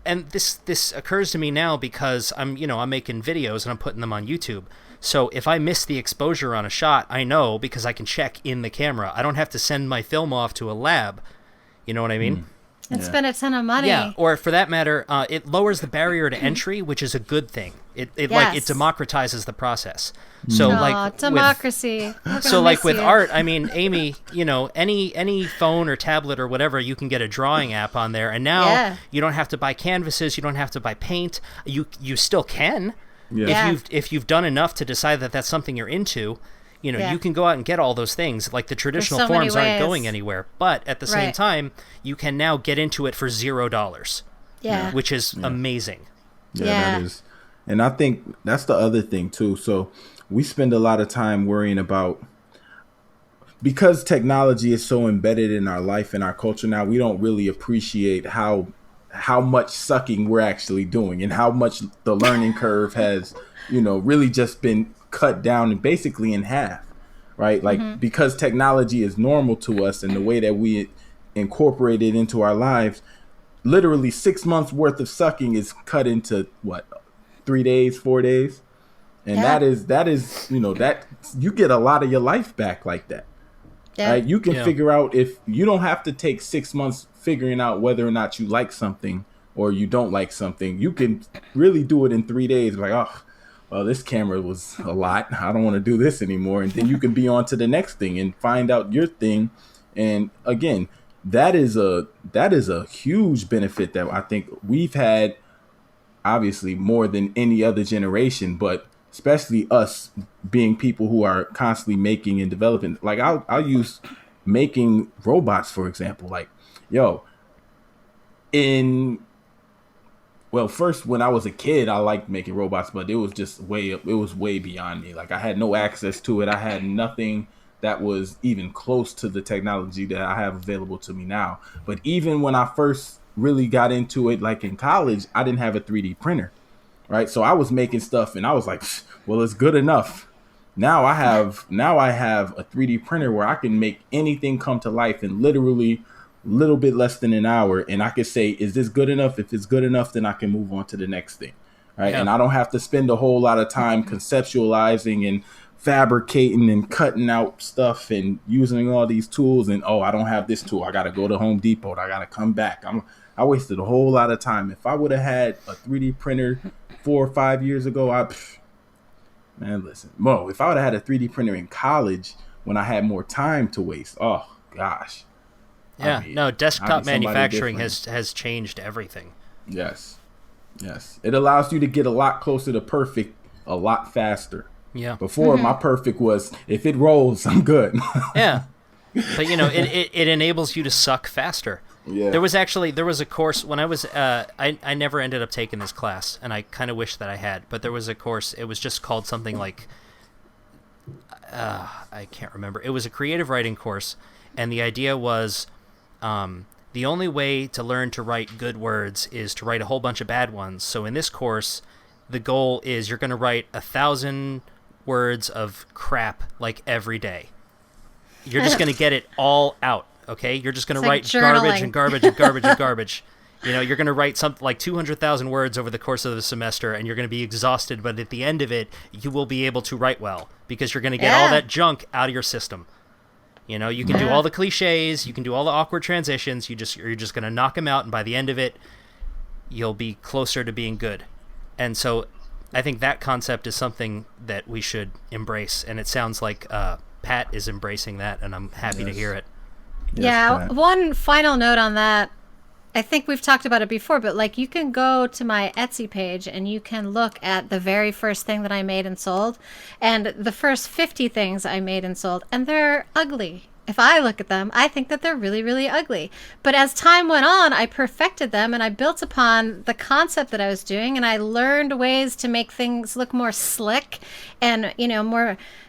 and this occurs to me now because I'm making videos and I'm putting them on YouTube. So if I miss the exposure on a shot, I know because I can check in the camera. I don't have to send my film off to a lab. You know what I mean? And spend a ton of money. Yeah, or for that matter, it lowers the barrier to entry, which is a good thing. It democratizes the process. So democracy. With art, I mean, Amy, any phone or tablet or whatever, you can get a drawing app on there, and now you don't have to buy canvases, you don't have to buy paint. You still can, if you've done enough to decide that that's something you're into. You can go out and get all those things. Like, the traditional forms aren't going anywhere, but at the same time, you can now get into it for $0. Yeah. which is amazing. That is. And I think that's the other thing too. So we spend a lot of time worrying about, because technology is so embedded in our life and our culture now, we don't really appreciate how much sucking we're actually doing and how much the learning curve has, really just been cut down and basically in half, right? Like, because technology is normal to us and the way that we incorporate it into our lives, literally 6 months worth of sucking is cut into 3 days, 4 days. And that is, that you get a lot of your life back like that. Yeah. Right? You can figure out, if you don't have to take 6 months figuring out whether or not you like something or you don't like something. You can really do it in 3 days. Like, oh, well, this camera was a lot. I don't want to do this anymore. And then you can be on to the next thing and find out your thing. And again, that is a huge benefit that I think we've had, obviously more than any other generation, but especially us being people who are constantly making and developing. Like, I'll use making robots, for example. Like, first, when I was a kid, I liked making robots, but it was way beyond me. Like, I had no access to it. I had nothing that was even close to the technology that I have available to me now. But even when I first really got into it, like in college, I didn't have a 3D printer. Right. So I was making stuff and I was like, well, it's good enough. Now I have a 3D printer where I can make anything come to life in literally a little bit less than an hour. And I could say, is this good enough? If it's good enough, then I can move on to the next thing. Right. Yeah. And I don't have to spend a whole lot of time conceptualizing and fabricating and cutting out stuff and using all these tools. And, I don't have this tool. I got to go to Home Depot. I got to come back. I wasted a whole lot of time. If I would have had a 3D printer 4 or 5 years ago, if I would have had a 3D printer in college when I had more time to waste, oh gosh. Yeah, desktop manufacturing has changed everything. Yes. It allows you to get a lot closer to perfect a lot faster. Yeah. Before, my perfect was, if it rolls, I'm good. Yeah. But it enables you to suck faster. Yeah. There was a course when I was I never ended up taking this class, and I kind of wish that I had, but there was a course. It was just called something like I can't remember. It was a creative writing course, and the idea was the only way to learn to write good words is to write a whole bunch of bad ones. So in this course, the goal is you're going to write 1,000 words of crap like every day. You're just going to get it all out. Okay, you're just going to write garbage and garbage and garbage and garbage. You're going to write something like 200,000 words over the course of the semester, and you're going to be exhausted. But at the end of it, you will be able to write well because you're going to get all that junk out of your system. You can do all the cliches, you can do all the awkward transitions. You're just going to knock them out, and by the end of it, you'll be closer to being good. And so, I think that concept is something that we should embrace. And it sounds like Pat is embracing that, and I'm happy to hear it. Yes, one final note on that. I think we've talked about it before, but like, you can go to my Etsy page and you can look at the very first thing that I made and sold, and the first 50 things I made and sold, and they're ugly. If I look at them, I think that they're really, really ugly. But as time went on, I perfected them and I built upon the concept that I was doing, and I learned ways to make things look more slick and,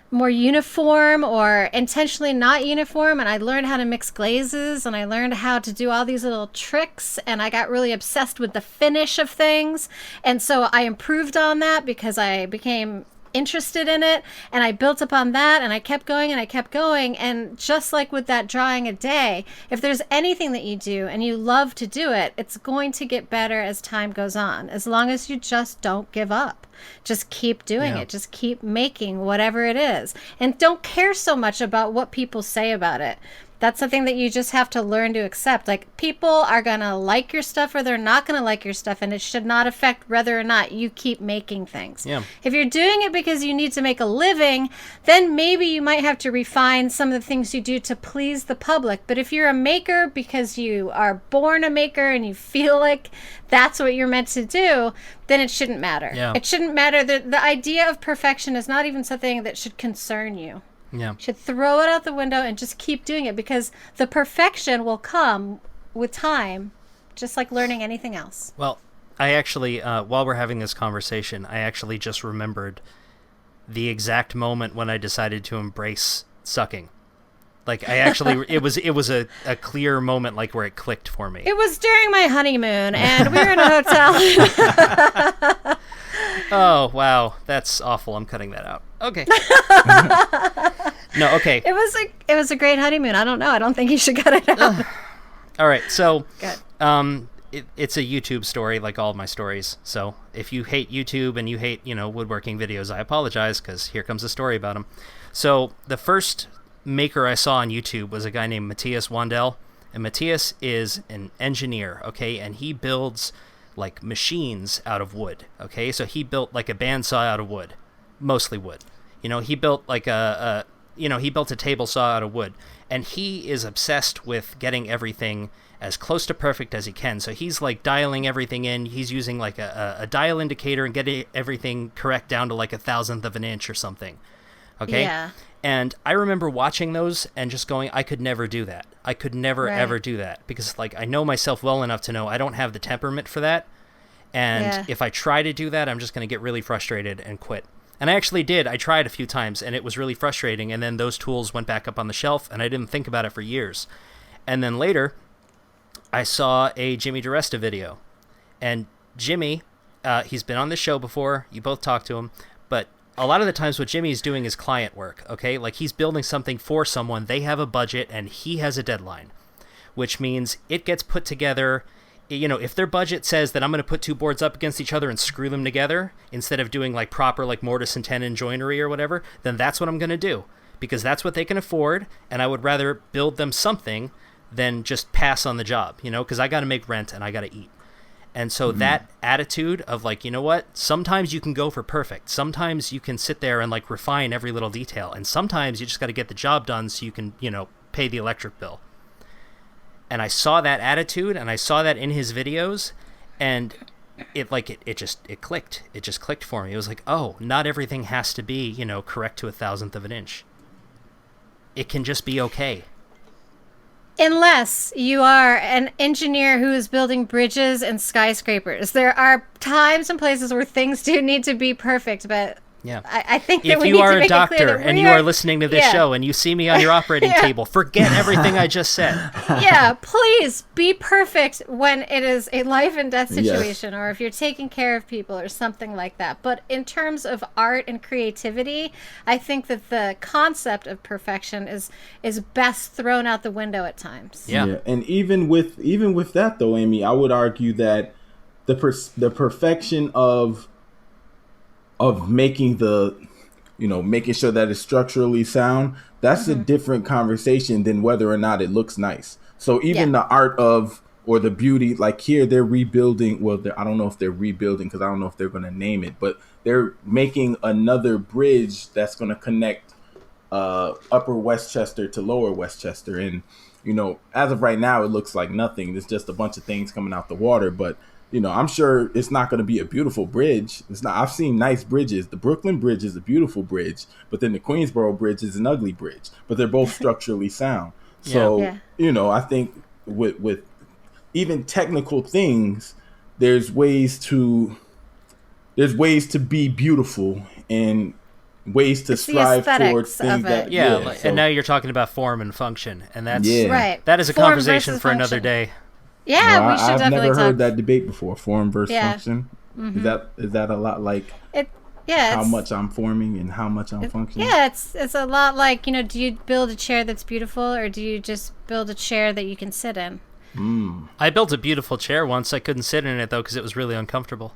more uniform or intentionally not uniform. And I learned how to mix glazes, and I learned how to do all these little tricks, and I got really obsessed with the finish of things. And so I improved on that because I became interested in it, and I built upon that, and I kept going and I kept going. And just like with that drawing a day, if there's anything that you do and you love to do it, it's going to get better as time goes on, as long as you just don't give up. Just keep doing it. Just keep making whatever it is, and don't care so much about what people say about it. That's something that you just have to learn to accept. Like, people are going to like your stuff or they're not going to like your stuff, and it should not affect whether or not you keep making things. Yeah. If you're doing it because you need to make a living, then maybe you might have to refine some of the things you do to please the public. But if you're a maker because you are born a maker and you feel like that's what you're meant to do, then it shouldn't matter. Yeah. It shouldn't matter. The idea of perfection is not even something that should concern you. Yeah. You should throw it out the window and just keep doing it, because the perfection will come with time. just like learning anything else. Well, I actually, while we're having this conversation, I actually just remembered the exact moment when I decided to embrace sucking. Like, I actually, it was a clear moment, like, where it clicked for me. It was during my honeymoon, and we were in a hotel. Oh, wow. That's awful. I'm cutting that out. Okay. No, okay. It was a great honeymoon. I don't know. I don't think you should cut it out. All right, so Good. It's a YouTube story, like all of my stories. So if you hate YouTube and you hate, woodworking videos, I apologize, because here comes a story about them. So the first maker I saw on YouTube was a guy named Matthias Wandel, and Matthias is an engineer, okay, and he builds like machines out of wood, okay. So he built like a bandsaw out of wood, mostly wood. He built like he built a table saw out of wood, and he is obsessed with getting everything as close to perfect as he can. So he's like dialing everything in. He's using like a dial indicator and getting everything correct down to like 1/1000th of an inch or something. Okay. Yeah. And I remember watching those and just going, I could never do that. I could never, ever do that, because like I know myself well enough to know I don't have the temperament for that. And if I try to do that, I'm just going to get really frustrated and quit. And I actually did. I tried a few times, and it was really frustrating. And then those tools went back up on the shelf, and I didn't think about it for years. And then later, I saw a Jimmy DiResta video. And Jimmy, he's been on this show before. You both talked to him. But a lot of the times what Jimmy's doing is client work, okay? Like, he's building something for someone. They have a budget, and he has a deadline, which means it gets put together. If their budget says that I'm going to put two boards up against each other and screw them together instead of doing like proper like mortise and tenon joinery or whatever, then that's what I'm going to do, because that's what they can afford, and I would rather build them something than just pass on the job, because I got to make rent and I got to eat. And so that attitude of like, you know what, sometimes you can go for perfect. Sometimes you can sit there and like refine every little detail. And sometimes you just got to get the job done so you can, pay the electric bill. And I saw that attitude, and I saw that in his videos, and it clicked. It just clicked for me. It was like, oh, not everything has to be, correct to 1/1000th of an inch. It can just be okay. Unless you are an engineer who is building bridges and skyscrapers. There are times and places where things do need to be perfect, but yeah, I think that if we you need are to a make doctor it clear that and you are listening to this show and you see me on your operating table, forget everything I just said. Yeah, please be perfect when it is a life and death situation, or if you're taking care of people or something like that. But in terms of art and creativity, I think that the concept of perfection is best thrown out the window at times. Yeah. And even with that though, Amy, I would argue that the perfection of making making sure that it's structurally sound, that's a different conversation than whether or not it looks nice. So even the art of, or the beauty, like here they're rebuilding, I don't know if they're rebuilding because I don't know if they're going to name it, but they're making another bridge that's going to connect Upper Westchester to Lower Westchester. And, as of right now, it looks like nothing. There's just a bunch of things coming out the water, but I'm sure it's not going to be a beautiful bridge. It's not. I've seen nice bridges. The Brooklyn Bridge is a beautiful bridge, but then the Queensboro Bridge is an ugly bridge. But they're both structurally sound. So, I think with even technical things, there's ways to be beautiful and ways to strive towards things that. And now you're talking about form and function, and that's right. That is a Form conversation for another function. day. Yeah, well, we should I've definitely never talk. heard that debate before. Form versus function. Mm-hmm. Is that a lot like how much I'm forming and how much I'm functioning? Yeah, it's a lot like, do you build a chair that's beautiful, or do you just build a chair that you can sit in? I built a beautiful chair once. I couldn't sit in it though because it was really uncomfortable.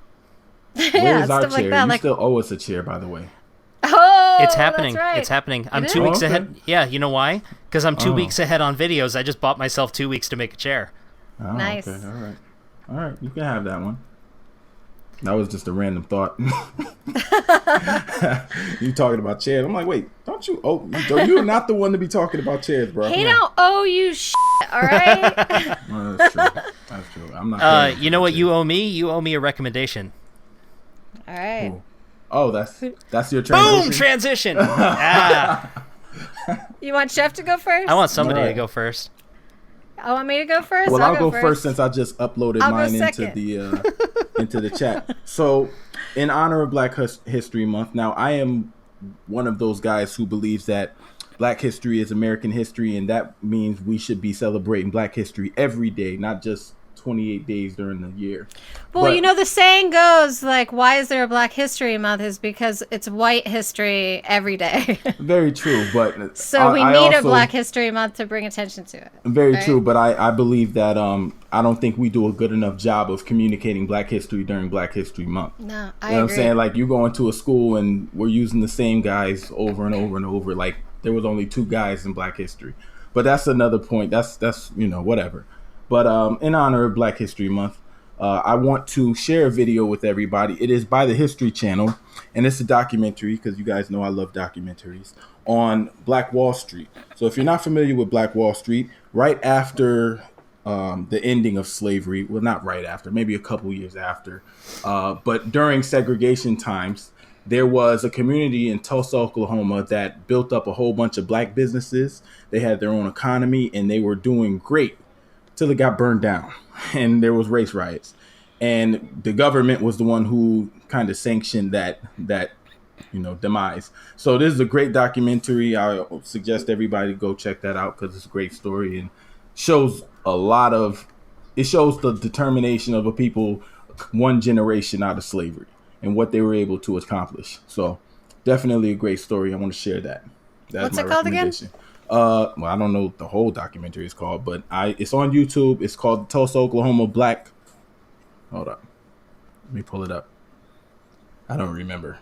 Where's our chair? Like you still owe us a chair, by the way. Oh, it's happening. That's right. It's happening. I'm 2 weeks ahead. Yeah, you know why? Because I'm 2 weeks ahead on videos. I just bought myself 2 weeks to make a chair. Oh, nice. Okay. All right. You can have that one. That was just a random thought. You talking about chairs? I'm like, wait, don't you? Oh, you're not the one to be talking about chairs, bro. He don't owe you shit. All right. Well, that's true. I'm not. You know what you owe me? You owe me a recommendation. All right. Oh, that's your transition. Boom! Transition. You want Jeff to go first? I want somebody to go first. I want me to go first. Well, I'll go first since I just uploaded mine into the chat. So, in honor of Black History Month, now I am one of those guys who believes that Black history is American history, and that means we should be celebrating Black history every day, not just 28 days during the year. Well, but, the saying goes, like, why is there a Black History Month is because it's white history every day. Very true, but so we need a Black History Month to bring attention to it. Very true, but I believe that I don't think we do a good enough job of communicating Black history during Black History Month. No, I agree. I'm saying? Like, you go into a school and we're using the same guys over and over and over. Like, there was only 2 guys in Black history. But that's another point. That's whatever. But in honor of Black History Month, I want to share a video with everybody. It is by the History Channel, and it's a documentary, because you guys know I love documentaries, on Black Wall Street. So if you're not familiar with Black Wall Street, right after the ending of slavery, well, not right after, maybe a couple years after, but during segregation times, there was a community in Tulsa, Oklahoma that built up a whole bunch of Black businesses. They had their own economy, and they were doing great till it got burned down and there was race riots, and the government was the one who kind of sanctioned that demise. So this is a great documentary. I suggest everybody go check that out because it's a great story and shows the determination of a people one generation out of slavery and what they were able to accomplish. So definitely a great story. I want to share that. What's it called again? Well, I don't know what the whole documentary is called, but it's on YouTube. It's called Tulsa, Oklahoma Black. Hold up. Let me pull it up. I don't remember.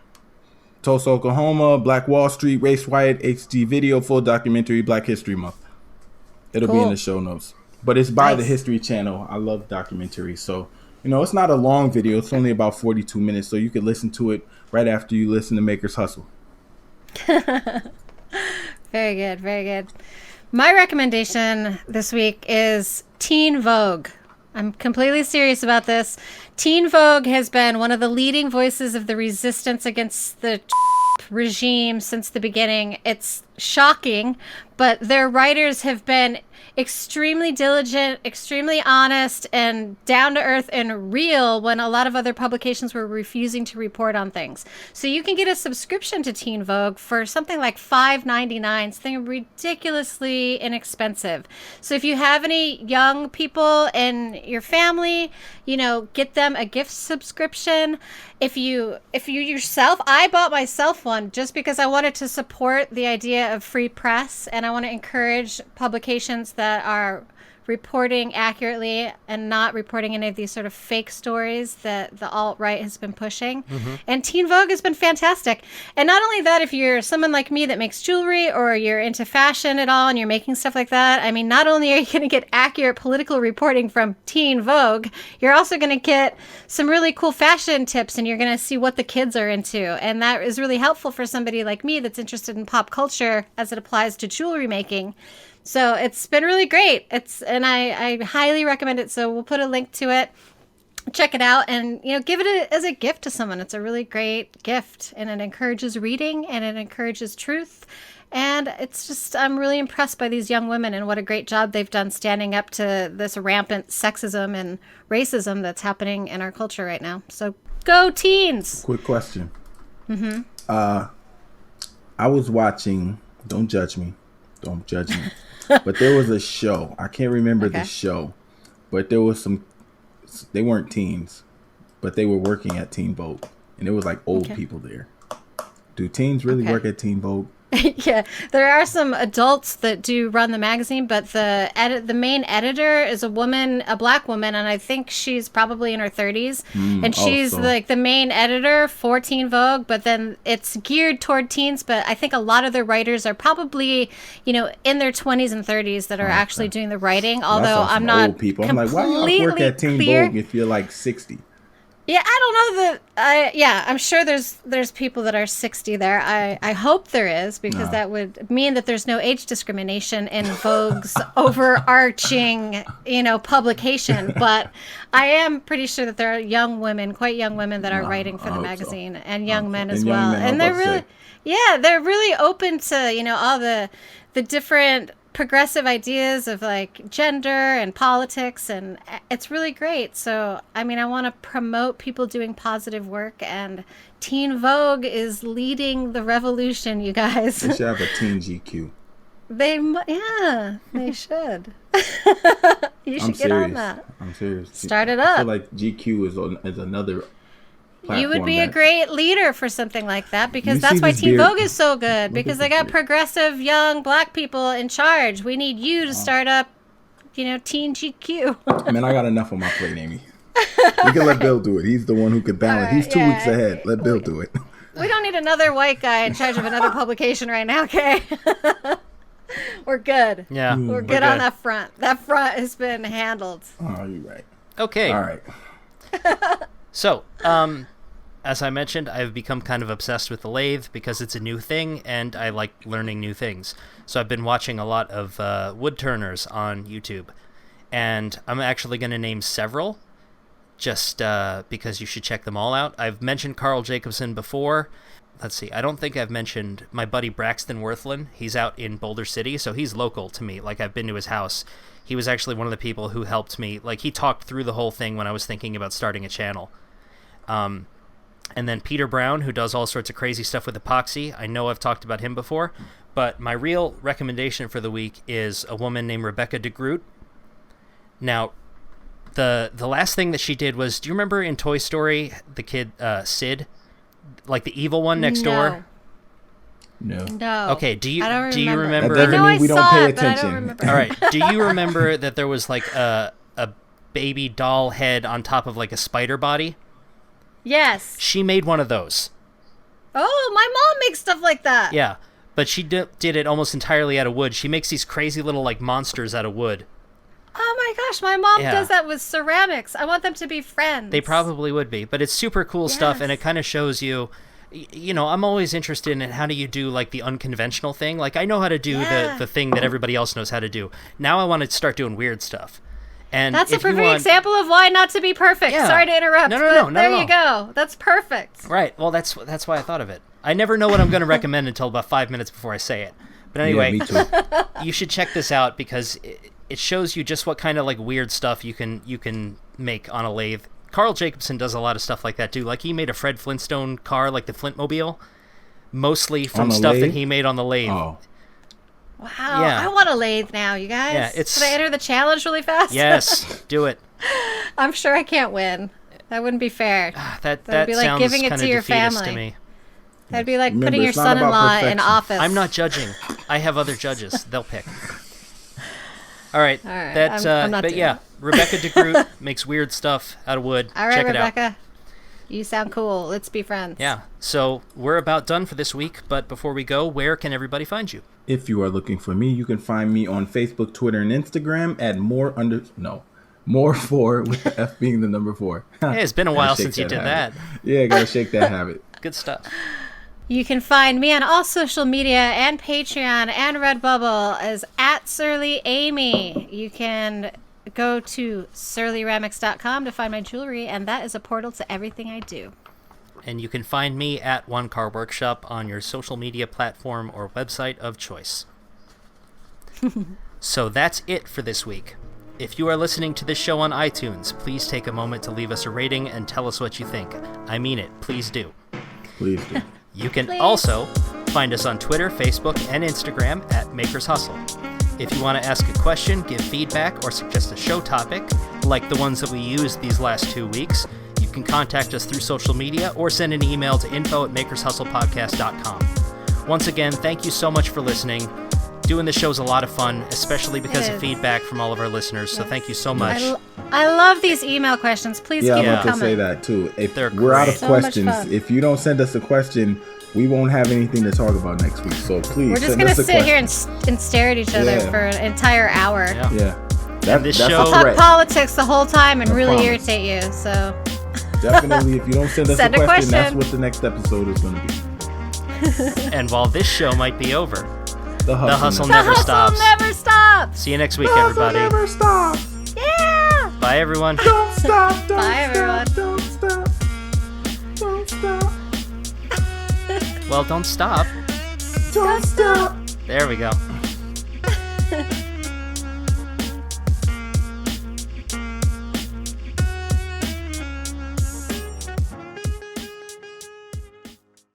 Tulsa, Oklahoma, Black Wall Street, Race Riot, HD video, full documentary, Black History Month. It'll be in the show notes. But it's by the History Channel. I love documentaries. So, it's not a long video. It's only about 42 minutes. So you can listen to it right after you listen to Maker's Hustle. Very good, very good. My recommendation this week is Teen Vogue. I'm completely serious about this. Teen Vogue has been one of the leading voices of the resistance against the regime since the beginning. It's shocking, but their writers have been extremely diligent, extremely honest, and down to earth and real when a lot of other publications were refusing to report on things. So you can get a subscription to Teen Vogue for something like $5.99, something ridiculously inexpensive. So if you have any young people in your family, get them a gift subscription. If you yourself, I bought myself one just because I wanted to support the idea of free press, and I want to encourage publications that are reporting accurately and not reporting any of these sort of fake stories that the alt-right has been pushing. Mm-hmm. And Teen Vogue has been fantastic. And not only that, if you're someone like me that makes jewelry or you're into fashion at all and you're making stuff like that, I mean, not only are you going to get accurate political reporting from Teen Vogue, you're also going to get some really cool fashion tips, and you're going to see what the kids are into. And that is really helpful for somebody like me that's interested in pop culture as it applies to jewelry making. So it's been really great. And I highly recommend it. So we'll put a link to it. Check it out and, give it as a gift to someone. It's a really great gift, and it encourages reading and it encourages truth. And it's just, I'm really impressed by these young women and what a great job they've done standing up to this rampant sexism and racism that's happening in our culture right now. So go teens. Quick question. Mm-hmm. I was watching, don't judge me. But there was a show. I can't remember the show, but there was they weren't teens, but they were working at Teen Vogue, and it was like old people there. Do teens really work at Teen Vogue? Yeah, there are some adults that do run the magazine, but the main editor is a woman, a black woman, and I think she's probably in her 30s, and she's like the main editor for Teen Vogue. But then it's geared toward teens, but I think a lot of the writers are probably in their 20s and 30s that are actually doing the writing. Although I'm not old people. I'm like, why do y'all work at Teen Vogue if you're like 60? Yeah, I don't know that. I'm sure there's people that are 60 there. I hope there is, because that would mean that there's no age discrimination in Vogue's overarching, publication. But I am pretty sure that there are quite young women that are writing for the magazine, and young men as well. And they're really, they're really open to all the different progressive ideas of like gender and politics, and it's really great. So, I mean, I want to promote people doing positive work, and Teen Vogue is leading the revolution, you guys. They should have a Teen GQ. They should. You should get on that. I'm serious. Start it up. I feel like GQ is another platform. You would be a great leader for something like that, because that's why Teen Vogue is so good, because they got progressive young black people in charge. We need you to start up, Teen GQ. Man, I got enough on my plate, Amy. We can let Bill do it. He's the one who could balance. He's 2 weeks ahead. Let Bill do it. We don't need another white guy in charge of another publication right now, okay? We're good. Yeah. We're good on that front. That front has been handled. Oh, you're right. Okay. All right. So, as I mentioned, I've become kind of obsessed with the lathe because it's a new thing, and I like learning new things. So I've been watching a lot of wood turners on YouTube, and I'm actually going to name several, just because you should check them all out. I've mentioned Carl Jacobson before. Let's see, I don't think I've mentioned my buddy Braxton Worthland. He's out in Boulder City, so he's local to me. Like, I've been to his house. He was actually one of the people who helped me. Like, he talked through the whole thing when I was thinking about starting a channel. And then Peter Brown, who does all sorts of crazy stuff with epoxy. I know I've talked about him before, but my real recommendation for the week is a woman named Rebecca DeGroot. Now, the last thing that she did was, do you remember in Toy Story, the kid, Sid? Like the evil one next door? No. Okay, do you remember? That doesn't mean we don't pay attention. All right, do you remember that there was like a baby doll head on top of like a spider body? Yes. She made one of those. Oh, my mom makes stuff like that. Yeah, but she did it almost entirely out of wood. She makes these crazy little like monsters out of wood. Oh my gosh, my mom does that with ceramics. I want them to be friends. They probably would be, but it's super cool stuff, and it kind of shows you, I'm always interested in how do you do like the unconventional thing. Like, I know how to do the thing that everybody else knows how to do. Now I want to start doing weird stuff. And that's a perfect example of why not to be perfect. Yeah. Sorry to interrupt. No, there you go. That's perfect. Right. Well, that's why I thought of it. I never know what I'm going to recommend until about 5 minutes before I say it. But anyway, me too. You should check this out because it shows you just what kind of like weird stuff you can make on a lathe. Carl Jacobson does a lot of stuff like that too. Like, he made a Fred Flintstone car, like the Flintmobile, mostly from stuff that he made on the lathe. Oh. Wow, yeah. I want a lathe now, you guys. Yeah, Should I enter the challenge really fast? Yes, do it. I'm sure I can't win. That wouldn't be fair. That would be like sounds giving it kind to of your defeatist family. to me. That'd be like putting your son-in-law in office. I'm not judging. I have other judges. They'll pick. All right. I'm not but yeah, Rebecca DeGroot makes weird stuff out of wood. All right, Check it Rebecca. out. You sound cool. Let's be friends. Yeah. So we're about done for this week, but before we go, where can everybody find you? If you are looking for me, you can find me on Facebook, Twitter, and Instagram at more4 with the F being the number 4. Hey, it's been a while since you did that. Yeah, gotta shake that habit. Good stuff. You can find me on all social media and Patreon and Redbubble as @surly-amy. You can go to surly-ramics.com to find my jewelry, and that is a portal to everything I do. And you can find me at One Car Workshop on your social media platform or website of choice. So that's it for this week. If you are listening to this show on iTunes, please take a moment to leave us a rating and tell us what you think. I mean it. Please do. Please do. You can also find us on Twitter, Facebook, and Instagram at Makers Hustle. If you want to ask a question, give feedback, or suggest a show topic, like the ones that we used these last 2 weeks, you can contact us through social media or send an email to info@makershustlepodcast.com. Once again, thank you so much for listening. Doing this show is a lot of fun, especially because of feedback from all of our listeners, so thank you so much. I love these email questions. Please keep them coming. Yeah, I'm about to say that too. If They're we're out of so questions, if you don't send us a question, we won't have anything to talk about next week. So please, we're just going to sit here and stare at each other for an entire hour. Yeah. That's show, we'll talk politics the whole time and really irritate you. So definitely, if you don't send us a question, that's what the next episode is going to be. And while this show might be over, the hustle never stops. The hustle never stops. See you next week, everybody. The hustle never stops. Yeah. Bye, everyone. Don't stop. Bye, everyone. Don't stop. Don't stop. Well, don't stop. Don't stop. There we go.